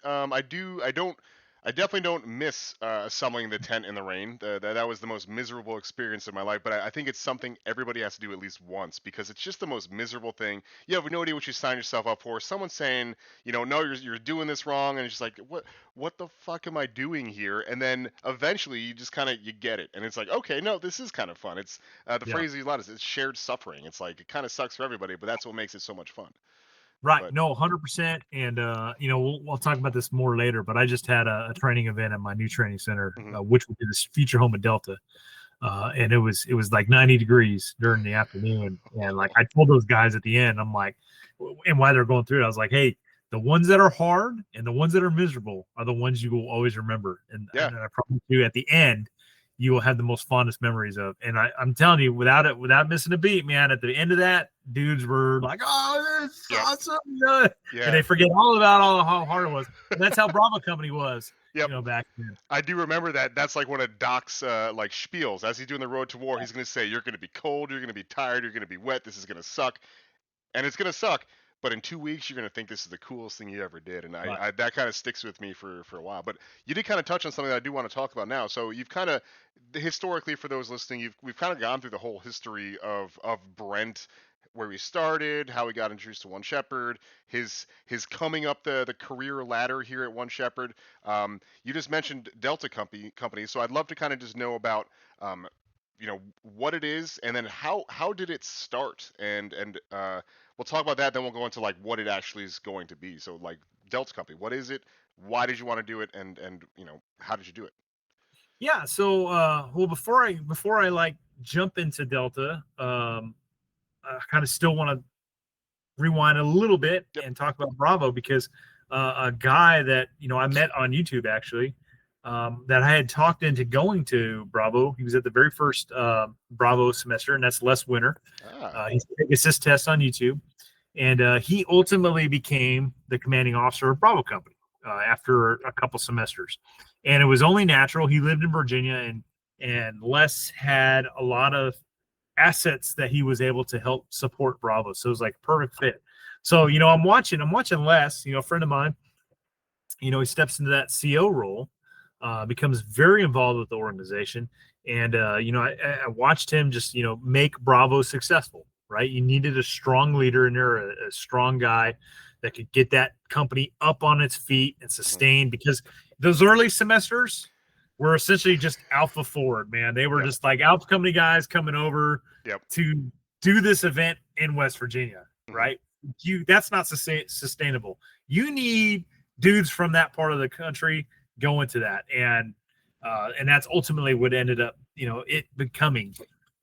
I definitely don't miss assembling the tent in the rain. That was the most miserable experience of my life. But I think it's something everybody has to do at least once, because it's just the most miserable thing. You have no idea what you sign yourself up for. Someone saying, no, you're doing this wrong, and it's just like, what the fuck am I doing here? And then eventually you just kind of you get it, and it's like, okay, no, this is kind of fun. It's the yeah. phrase you use a lot is it's shared suffering. It's like it kind of sucks for everybody, but that's what makes it so much fun. Right. But No, 100%. And, we'll talk about this more later, but I just had a training event at my new training center, mhm. which would be this future home of Delta. And it was like 90 degrees during the afternoon. And like I told those guys at the end, I'm like, and while they're going through it, I was like, hey, the ones that are hard and the ones that are miserable are the ones you will always remember. Yeah, And I promise you at the end, you will have the most fondest memories of. And I'm telling you, without missing a beat, man, at the end of that, dudes were like, oh, this is yep, awesome. Yeah. And yeah, they forget all about how hard it was. And that's how Bravo Company was, yep. back then. I do remember that. That's like one of Doc's like spiels as he's doing the road to war. He's gonna say, "You're gonna be cold. You're gonna be tired. You're gonna be wet. This is gonna suck, and it's gonna suck. But in 2 weeks, you're gonna think this is the coolest thing you ever did." And Right. I that kind of sticks with me for a while. But you did kind of touch on something that I do want to talk about now. So you've kind of historically, for those listening, we've kind of gone through the whole history of Brent, where he started, how he got introduced to One Shepherd, his coming up the career ladder here at One Shepherd. You just mentioned Delta company, so I'd love to kind of just know about um, what it is, and then how did it start, and we'll talk about that. Then we'll go into like what it actually is going to be. So like Delta Company, what is it? Why did you want to do it? And how did you do it? Yeah. So, well, before I like jump into Delta, I kind of still want to rewind a little bit Yep. and talk about Bravo because a guy that I met on YouTube actually, that I had talked into going to Bravo. He was at the very first Bravo semester, and that's Les Winter. Ah. He's taking assist test on YouTube, and he ultimately became the commanding officer of Bravo Company after a couple semesters. And it was only natural. He lived in Virginia, and Les had a lot of assets that he was able to help support Bravo. So it was like a perfect fit. So, I'm watching Les, a friend of mine, he steps into that CO role, becomes very involved with the organization. And, I watched him just, make Bravo successful, right? You needed a strong leader in there, a strong guy that could get that company up on its feet and sustain, because those early semesters were essentially just alpha forward, man. They were just like alpha company guys coming over to do this event in West Virginia, right? That's not sustainable. You need dudes from that part of the country going to that, and that's ultimately what ended up, it becoming.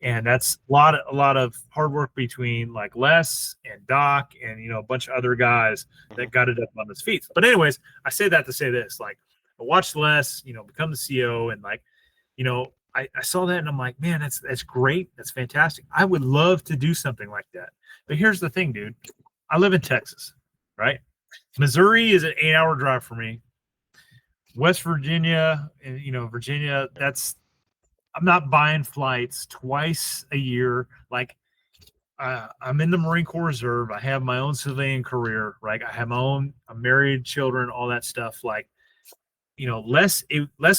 And that's a lot of hard work between like Les and Doc and a bunch of other guys that got it up on its feet. But anyways, I say that to say this: like, I watched Les, become the CO, and like, I saw that and I'm like, man, that's great, that's fantastic. I would love to do something like that. But here's the thing, dude. I live in Texas, right? Missouri is an 8-hour drive for me. West Virginia, and Virginia, I'm not buying flights twice a year. Like, I'm in the Marine Corps Reserve. I have my own civilian career, right? I'm married, children, all that stuff. Like, Les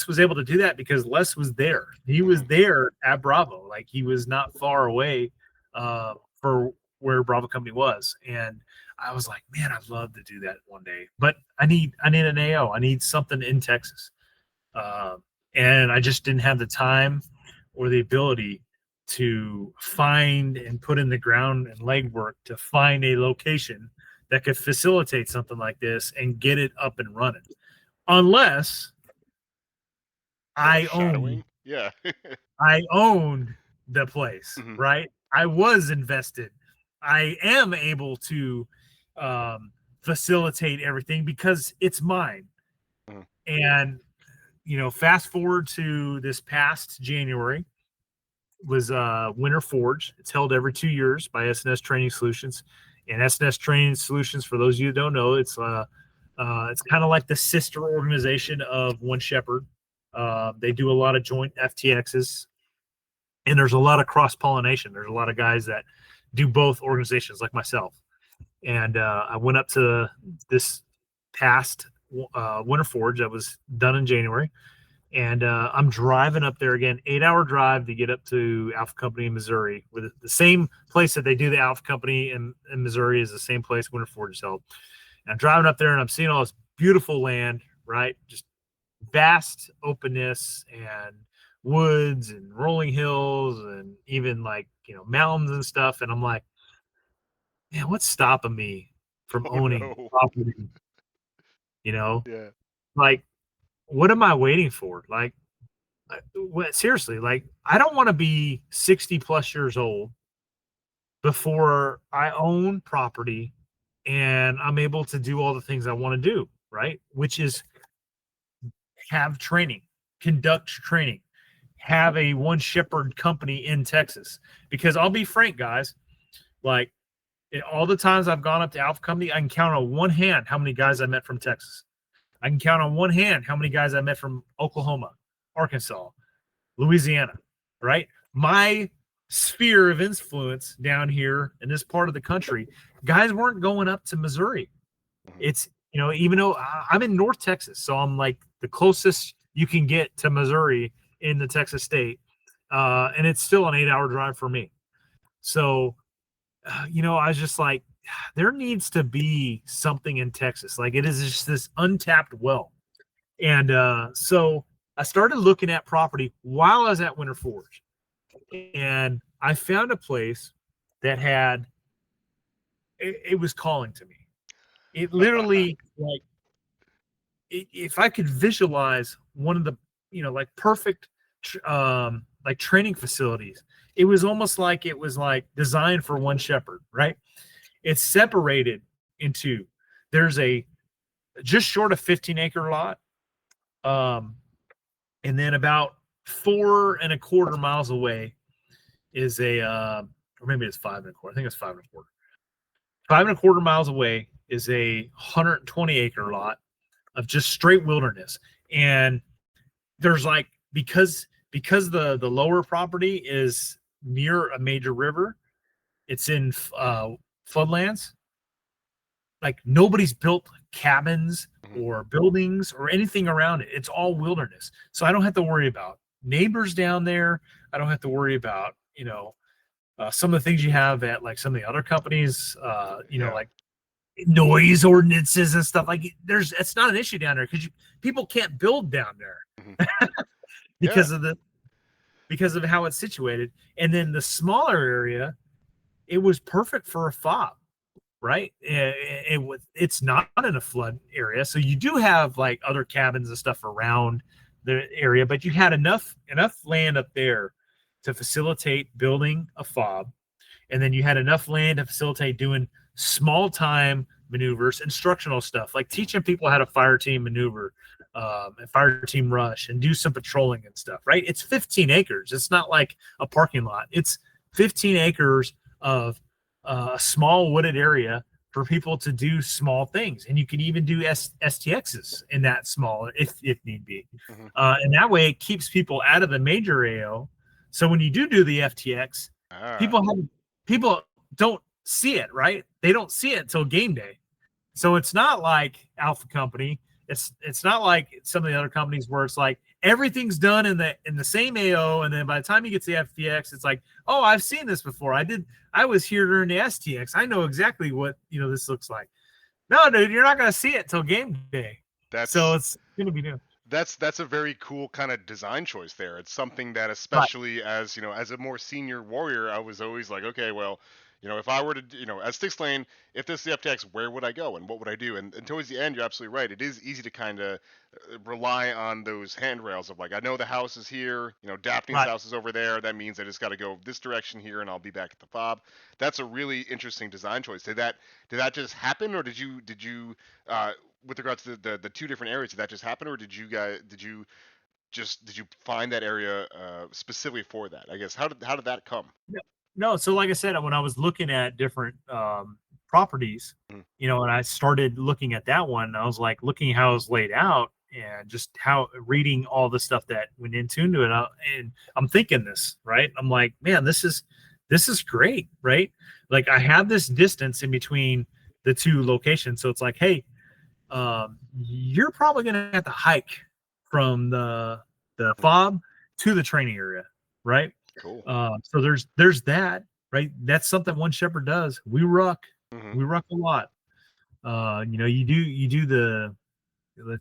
was able to do that because Les was there. He was there at Bravo. Like, he was not far away for where Bravo Company was. And I was like, man, I'd love to do that one day. But I need an AO. I need something in Texas. And I just didn't have the time or the ability to find and put in the ground and legwork to find a location that could facilitate something like this and get it up and running. Unless I owned the place, right? I was invested. I am able to facilitate everything because it's mine. And fast forward to this past January was Winter Forge. It's held every 2 years by SNS Training Solutions. And SNS Training Solutions, for those of you who don't know, it's kind of like the sister organization of One Shepherd. They do a lot of joint FTXs, and there's a lot of cross-pollination. There's a lot of guys that do both organizations, like myself. And I went up to this past Winter Forge that was done in January, and I'm driving up there again, 8-hour drive to get up to Alpha Company in Missouri. With the same place that they do the Alpha Company in Missouri is the same place Winter Forge is held. And I'm driving up there and I'm seeing all this beautiful land, right? Just vast openness and woods and rolling hills and even like, mountains and stuff. And I'm like, man, what's stopping me from owning property? Like, what am I waiting for? Like, seriously, like, I don't want to be 60 plus years old before I own property and I'm able to do all the things I want to do, right? Which is have training, conduct training, have a One Shepherd company in Texas. Because I'll be frank, guys, like, all the times I've gone up to Alpha Company, I can count on one hand how many guys I met from Texas. I can count on one hand how many guys I met from Oklahoma, Arkansas, Louisiana, right? My sphere of influence down here in this part of the country, guys weren't going up to Missouri. It's, even though I'm in North Texas, so I'm like the closest you can get to Missouri in the Texas state, and it's still an 8-hour drive for me. So, I was just like, there needs to be something in Texas. Like, it is just this untapped well. And so I started looking at property while I was at Winter Forge. And I found a place that had it was calling to me. It literally, like, if I could visualize one of the, like, perfect like training facilities, it was almost like it was like designed for one shepherd, right? It's separated into, there's a just short of 15-acre lot, and then about 4.25 miles away is a or maybe it's 5.25. I think it's 5.25. 5.25 miles away is a 120-acre lot of just straight wilderness. And there's, like, because the lower property is near a major river, it's in floodlands. Like, nobody's built cabins or buildings or anything around it. It's all wilderness. So I don't have to worry about neighbors down there. I don't have to worry about, some of the things you have at, like, some of the other companies, like noise ordinances and stuff. Like, it's not an issue down there because people can't build down there because of how it's situated. And then the smaller area, it was perfect for a fob, right? It's not in a flood area, so you do have, like, other cabins and stuff around the area, but you had enough land up there to facilitate building a fob, and then you had enough land to facilitate doing small time maneuvers, instructional stuff, like teaching people how to fire team maneuver, and fire team rush, and do some patrolling and stuff, right? It's 15 acres. It's not like a parking lot. It's 15 acres of a small wooded area for people to do small things. And you can even do STXs in that small, if need be. And that way it keeps people out of the major AO. So when you do the FTX, people don't see it, right? They don't see it until game day. So it's not like Alpha Company. It's not like some of the other companies where it's like everything's done in the same AO, and then by the time you get to the FTX, it's like, oh, I've seen this before. I was here during the STX. I know exactly what this looks like. No, dude, you're not gonna see it till game day. So it's gonna be new. That's a very cool kind of design choice there. It's something that, especially as as a more senior warrior, I was always like, okay, well, if I were to, as Sticks Lane, if this is the FTX, where would I go and what would I do? And towards the end, you're absolutely right. It is easy to kind of rely on those handrails of, like, I know the house is here, Daphne's house is over there. That means I just got to go this direction here and I'll be back at the fob. That's a really interesting design choice. Did that just happen, or did you with regards to the two different areas, did that just happen, or did you find that area specifically for that? I guess how did that come? No, so like I said, when I was looking at different properties, and I started looking at that one, I was like looking how it was laid out and just how reading all the stuff that went into it, and I'm thinking this, right? I'm like, man, this is great, right? Like, I have this distance in between the two locations, so it's like, hey, you're probably gonna have to hike from the fob to the training area, right? Cool. So there's that, right? That's something One Shepherd does. We ruck a lot. You do the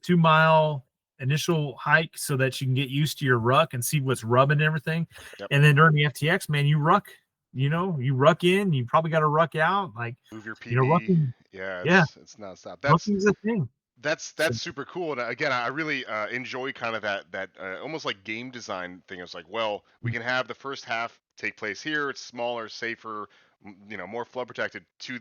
2 mile initial hike so that you can get used to your ruck and see what's rubbing and everything. Yep. And then during the FTX, man, you ruck. You ruck in. You probably got to ruck out. Like, move your PB. Rucking, it's nonstop. Rucking's a thing. That's super cool. And again, I really enjoy kind of that almost like game design thing. It's like, well, we can have the first half take place here. It's smaller, safer, more flood protected. To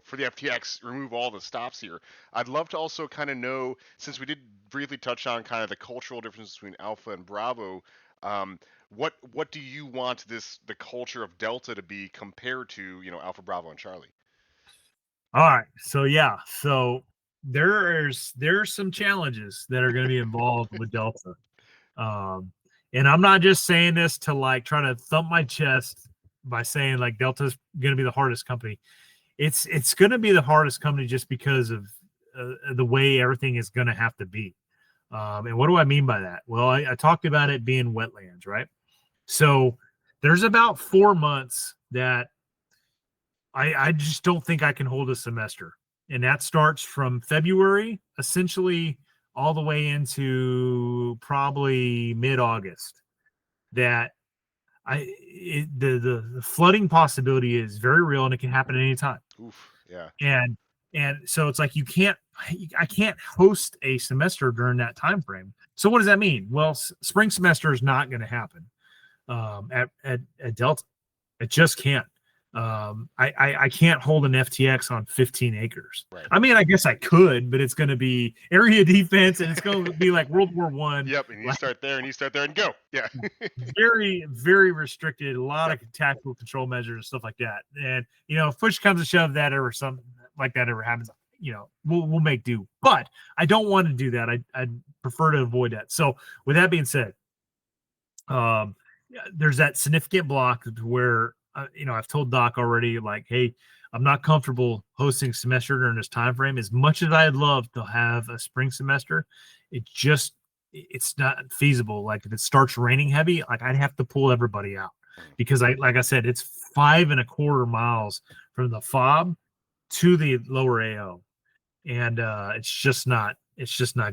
for the FTX, remove all the stops here. I'd love to also kind of know, since we did briefly touch on kind of the cultural difference between Alpha and Bravo. What do you want the culture of Delta to be compared to Alpha, Bravo, and Charlie? All right, so there's some challenges that are going to be involved with Delta, and I'm not just saying this to, like, try to thump my chest by saying, like, Delta's going to be the hardest company. It's going to be the hardest company just because of the way everything is going to have to be. And what do I mean by that? Well, I talked about it being wetlands, right? So there's about 4 months that I just don't think I can hold a semester. And that starts from February, essentially all the way into probably mid-August, that the flooding possibility is very real, and it can happen at any time. Oof. Yeah. And so it's like I can't host a semester during that time frame. So what does that mean? Well, spring semester is not going to happen at Delta. It just can't. I can't hold an FTX on 15 acres. Right. I mean, I guess I could, but it's going to be area defense, and it's going to be like World War I. Yep, and you start there, and go. Yeah. Very, very restricted. A lot of tactical control measures and stuff like that. And if push comes to shove, that or something like that ever happens, we'll make do. But I don't want to do that. I'd prefer to avoid that. So with that being said, there's that significant block where I've told Doc already, like, hey, I'm not comfortable hosting semester during this time frame. As much as I'd love to have a spring semester, it's not feasible. Like if it starts raining heavy, like I'd have to pull everybody out because like I said, it's 5.25 miles from the FOB to the lower AO. And it's just not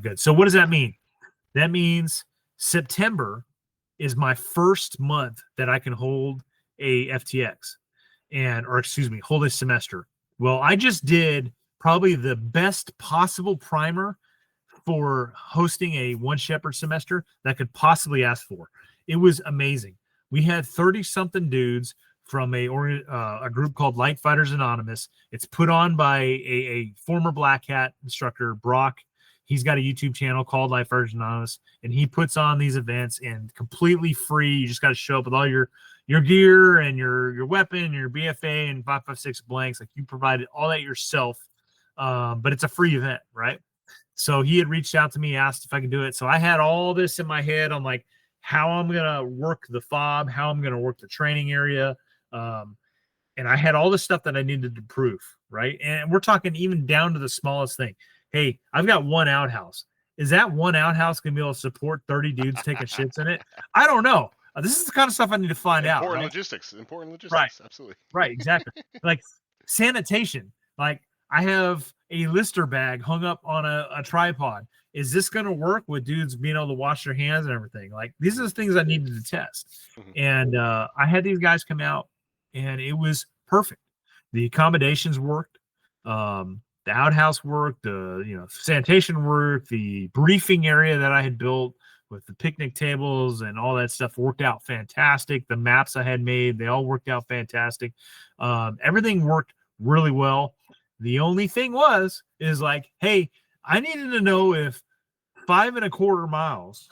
good. So what does that mean? That means September is my first month that I can hold a FTX hold a semester. Well, I just did probably the best possible primer for hosting a One Shepherd semester that I could possibly ask for. It was amazing. We had 30-something dudes from a group called Light Fighters Anonymous. It's put on by a former Black Hat instructor, Brock. He's got a YouTube channel called Light Fighters Anonymous, and he puts on these events and completely free. You just got to show up with all your gear and your weapon, your BFA and 5.56 blanks. Like you provided all that yourself, but it's a free event, right? So he had reached out to me, asked if I could do it. So I had all this in my head on like how I'm going to work the FOB, how I'm going to work the training area. And I had all the stuff that I needed to prove, right? And we're talking even down to the smallest thing. Hey, I've got one outhouse. Is that one outhouse going to be able to support 30 dudes taking shits in it? I don't know. This is the kind of stuff I need to find out. Important logistics. Right. Absolutely. Right. Exactly. Like sanitation. Like I have a Lister bag hung up on a tripod. Is this going to work with dudes being able to wash their hands and everything? Like these are the things I needed to test. Mm-hmm. And I had these guys come out and it was perfect. The accommodations worked. The outhouse worked, the sanitation worked, the briefing area that I had built with the picnic tables and all that stuff worked out fantastic. The maps I had made, they all worked out fantastic. Everything worked really well. The only thing is like, hey, I needed to know if 5.25 miles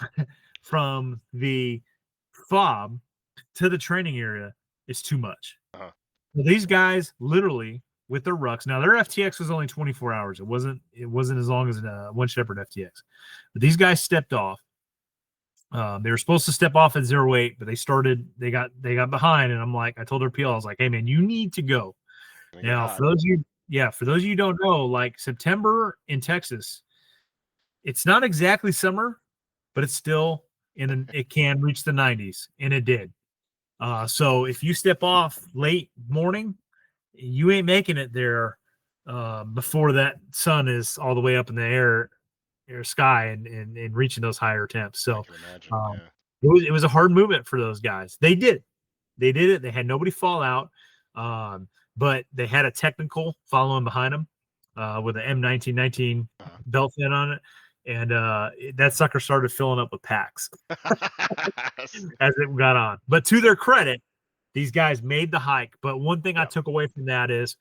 from the FOB to the training area is too much. Uh-huh. Well, these guys literally with their rucks. Now their FTX was only 24 hours. It wasn't as long as a One Shepherd FTX. But these guys stepped off. They were supposed to step off at 08, but they got behind. And I'm like, I told their PL, I was like, hey man, you need to go. Now for those of you who don't know, like September in Texas, it's not exactly summer, but it's still it can reach the 90s, and it did. So if you step off late morning, you ain't making it there before that sun is all the way up in the air sky and reaching those higher temps. So it was a hard movement for those guys. They did it. They had nobody fall out, but they had a technical following behind them with an M1919 belt fit on it. And that sucker started filling up with packs as it got on. But to their credit, these guys made the hike. But one thing I took away from that is,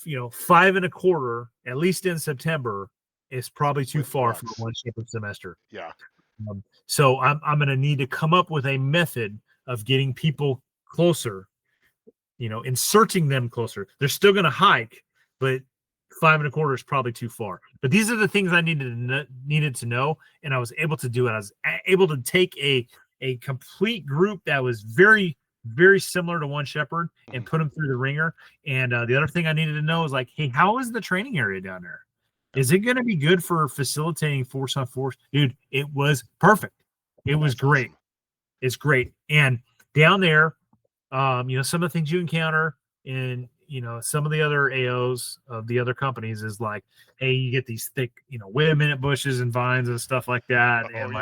5.25, at least in September, is probably too far for a One Shepherd semester. Yeah. So I'm going to need to come up with a method of getting people closer, inserting them closer. They're still going to hike, but 5.25 is probably too far. But these are the things I needed to know, and I was able to do it. I was able to take a complete group that was very, very similar to One Shepherd and put them through the ringer. And the other thing I needed to know is like, hey, how is the training area down there? Is it going to be good for facilitating force on force? Dude, it was perfect. It was great. Awesome. It's great. And down there, some of the things you encounter in, some of the other AOs of the other companies is like, hey, you get these thick, wait a minute bushes and vines and stuff like that. And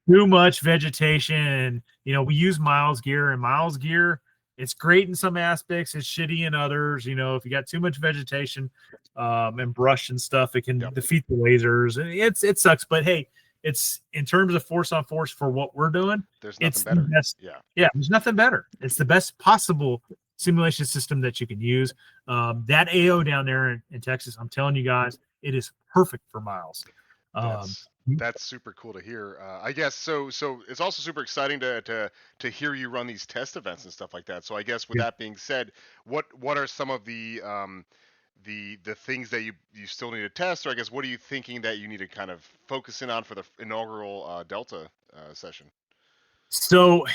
too much vegetation. And, we use Miles gear, and Miles gear, it's great in some aspects, it's shitty in others. If you got too much vegetation and brush and stuff, it can defeat the lasers. And it sucks. But hey, it's in terms of force on force for what we're doing, There's nothing it's better. the best. Yeah, there's nothing better. It's the best possible simulation system that you can use. That AO down there in Texas, I'm telling you guys, it is perfect for Miles. That's super cool to hear. I guess so. It's also super exciting to hear you run these test events and stuff like that. So I guess with that being said, what are some of the things that you still need to test, or I guess what are you thinking that you need to kind of focus in on for the inaugural Delta session? So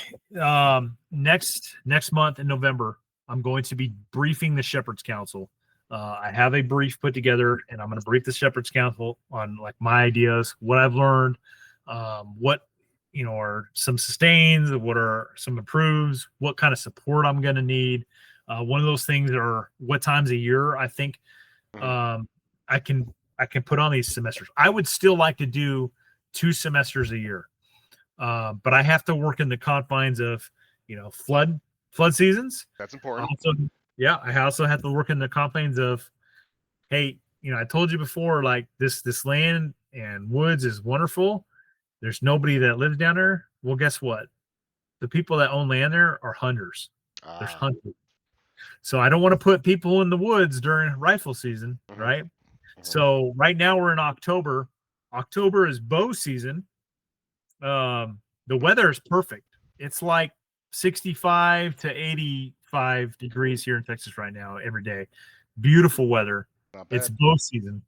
next month in November, I'm going to be briefing the Shepherd's Council. I have a brief put together, and I'm going to brief the Shepherd's Council on like my ideas, what I've learned, what are some sustains, what are some improves, what kind of support I'm going to need. One of those things are what times a year I think I can put on these semesters. I would still like to do 2 semesters a year, but I have to work in the confines of flood seasons. That's important. I also have to work in the confines of, hey, I told you before, like this land and woods is wonderful. There's nobody that lives down there. Well, guess what? The people that own land there are hunters. There's hunters. So I don't want to put people in the woods during rifle season, right? So right now we're in October. October is bow season. The weather is perfect. It's like 65 to 85 degrees here in Texas right now every day. Beautiful weather. It's bow season.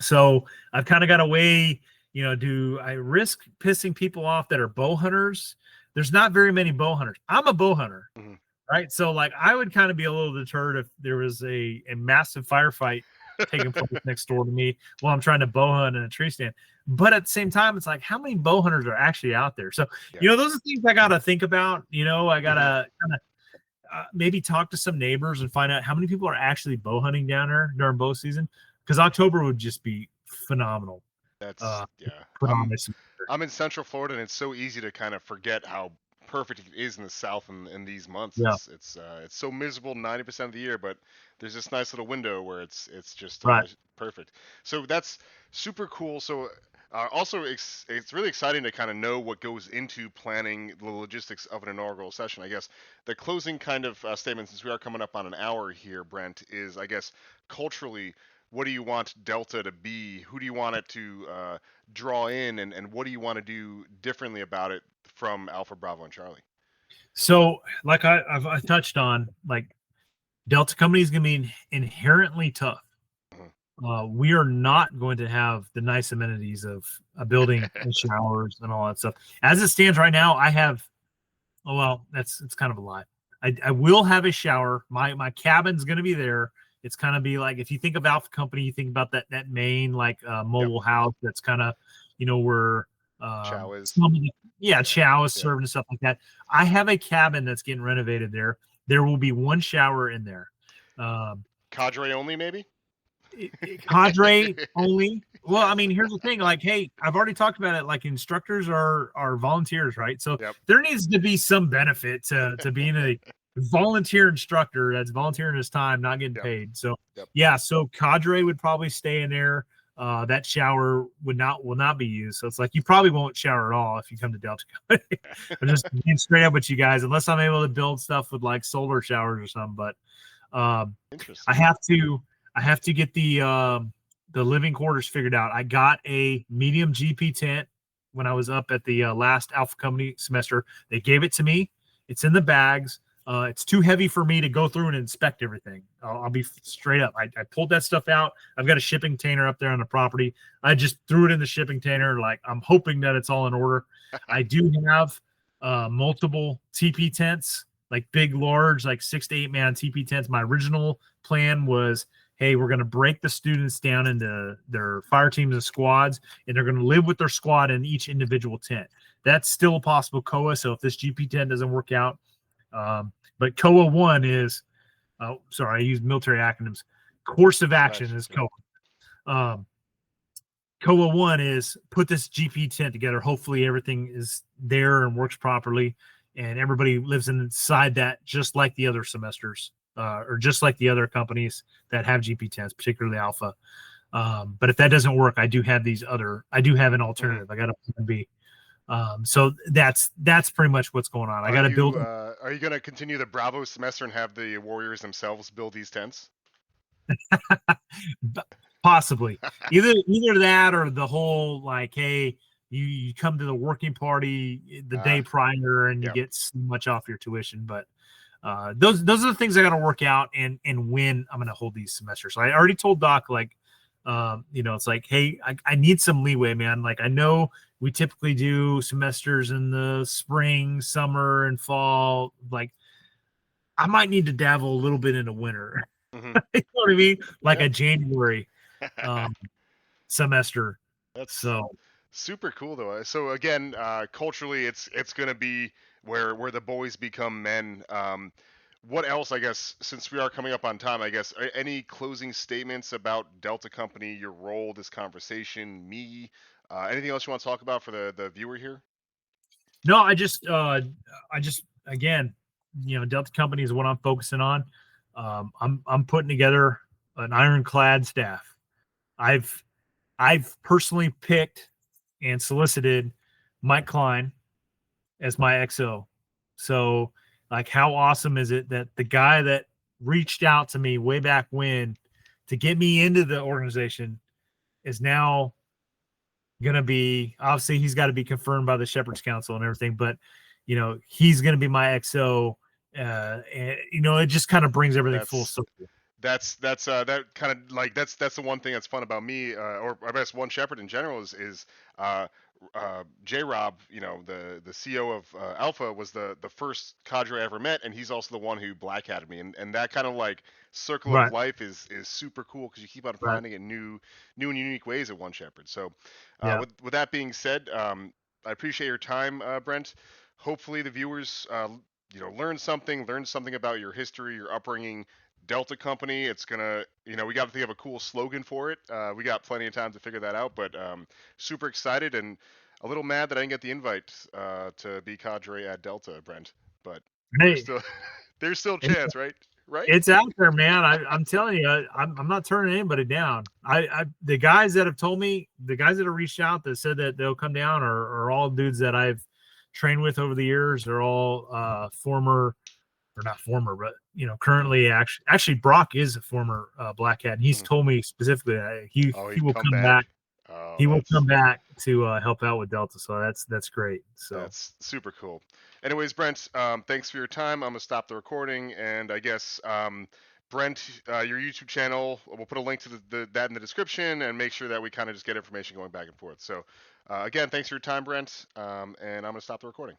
So I've kind of got a way, do I risk pissing people off that are bow hunters? There's not very many bow hunters. I'm a bow hunter, right? So like I would kind of be a little deterred if there was a massive firefight taking place next door to me while I'm trying to bow hunt in a tree stand. But at the same time, it's like, how many bow hunters are actually out there? So, those are things I got to think about. I got to kind of maybe talk to some neighbors and find out how many people are actually bow hunting down there during bow season, because October would just be phenomenal. That's I'm in Central Florida, and it's so easy to kind of forget how perfect it is in the South in these months. It's so miserable 90% of the year, but there's this nice little window where it's just perfect. So that's super cool. So also, it's really exciting to kind of know what goes into planning the logistics of an inaugural session. I guess the closing kind of statement, since we are coming up on an hour here, Brent, is I guess culturally, what do you want Delta to be? Who do you want it to draw in, and what do you want to do differently about it from Alpha, Bravo, and Charlie? So, like I've touched on, like Delta Company is going to be inherently tough. We are not going to have the nice amenities of a building and showers and all that stuff. As it stands right now, I have, it's kind of a lie. I will have a shower. My cabin's going to be there. It's kind of be like, if you think of Alpha Company, you think about that main like mobile house that's kind of, where chow is. Chow is served and stuff like that. I have a cabin that's getting renovated there. There will be one shower in there. Cadre only, maybe? Cadre only. Well, I mean, here's the thing. Like, hey, I've already talked about it. Like, instructors are volunteers, right? So there needs to be some benefit to being a volunteer instructor that's volunteering his time, not getting paid. So so Cadre would probably stay in there. That shower will not be used. So it's like you probably won't shower at all if you come to Delta. I'm just being straight up with you guys, unless I'm able to build stuff with like solar showers or something. But I have to get the living quarters figured out. I got a medium GP tent when I was up at the last Alpha Company semester. They gave it to me. It's in the bags. It's too heavy for me to go through and inspect everything. I'll be straight up. I pulled that stuff out. I've got a shipping container up there on the property. I just threw it in the shipping container. Like, I'm hoping that it's all in order. I do have multiple TP tents, like big, large, like 6 to 8 man TP tents. My original plan was, hey, we're going to break the students down into their fire teams and squads, and they're going to live with their squad in each individual tent. That's still a possible COA. So if this GP tent doesn't work out, but COA 1 is, I use military acronyms. Course of action is COA. COA 1 is put this GP tent together. Hopefully everything is there and works properly, and everybody lives inside that just like the other semesters, or just like the other companies that have GP tents, particularly Alpha. But if that doesn't work, I do have an alternative. I got a plan B. So that's pretty much what's going on. I got to build. Are you going to continue the Bravo semester and have the Warriors themselves build these tents? Possibly either that or the whole like, hey, you come to the working party the day prior and you get so much off your tuition. But those are the things I got to work out and when I'm going to hold these semesters. So I already told Doc, like, it's like, hey, I need some leeway, man. Like, I know we typically do semesters in the spring, summer, and fall. Like, I might need to dabble a little bit into winter. Mm-hmm. You know what I mean? Like a January semester. That's so super cool, though. So again, culturally, it's going to be where the boys become men. What else, I guess, since we are coming up on time, I guess, any closing statements about Delta Company, your role, this conversation, me, anything else you want to talk about for the viewer here? No, I just again, Delta Company is what I'm focusing on. I'm putting together an ironclad staff. I've personally picked and solicited Mike Klein as my XO. So, like, how awesome is it that the guy that reached out to me way back when to get me into the organization is now going to be, obviously he's got to be confirmed by the Shepherd's Council and everything, but he's going to be my XO. And it just kind of brings everything full circle. That's that kind of like that's the one thing that's fun about me, or I guess One Shepherd in general is J Rob, the CEO of Alpha, was the first cadre I ever met, and he's also the one who black hatted me, and that kind of like circle of life is super cool because you keep on finding it new and unique ways at One Shepherd. So with that being said, I appreciate your time, Brent. Hopefully the viewers learn something about your history, your upbringing. Delta Company, it's gonna, we got to think of a cool slogan for it. We got plenty of time to figure that out, but super excited and a little mad that I didn't get the invite to be cadre at Delta, Brent. But there's still a chance, right? Right? It's out there, man. I'm telling you, I'm not turning anybody down. The guys that have told me, the guys that have reached out that said that they'll come down are all dudes that I've trained with over the years. They're all former. Or not former, but currently actually Brock is a former Black Hat, and he's told me specifically he will come back. He will come back to help out with Delta, so that's great. So that's super cool. Anyways, Brent, thanks for your time. I'm gonna stop the recording, and I guess Brent, your YouTube channel, we'll put a link to that in the description, and make sure that we kind of just get information going back and forth. So again, thanks for your time, Brent, and I'm gonna stop the recording.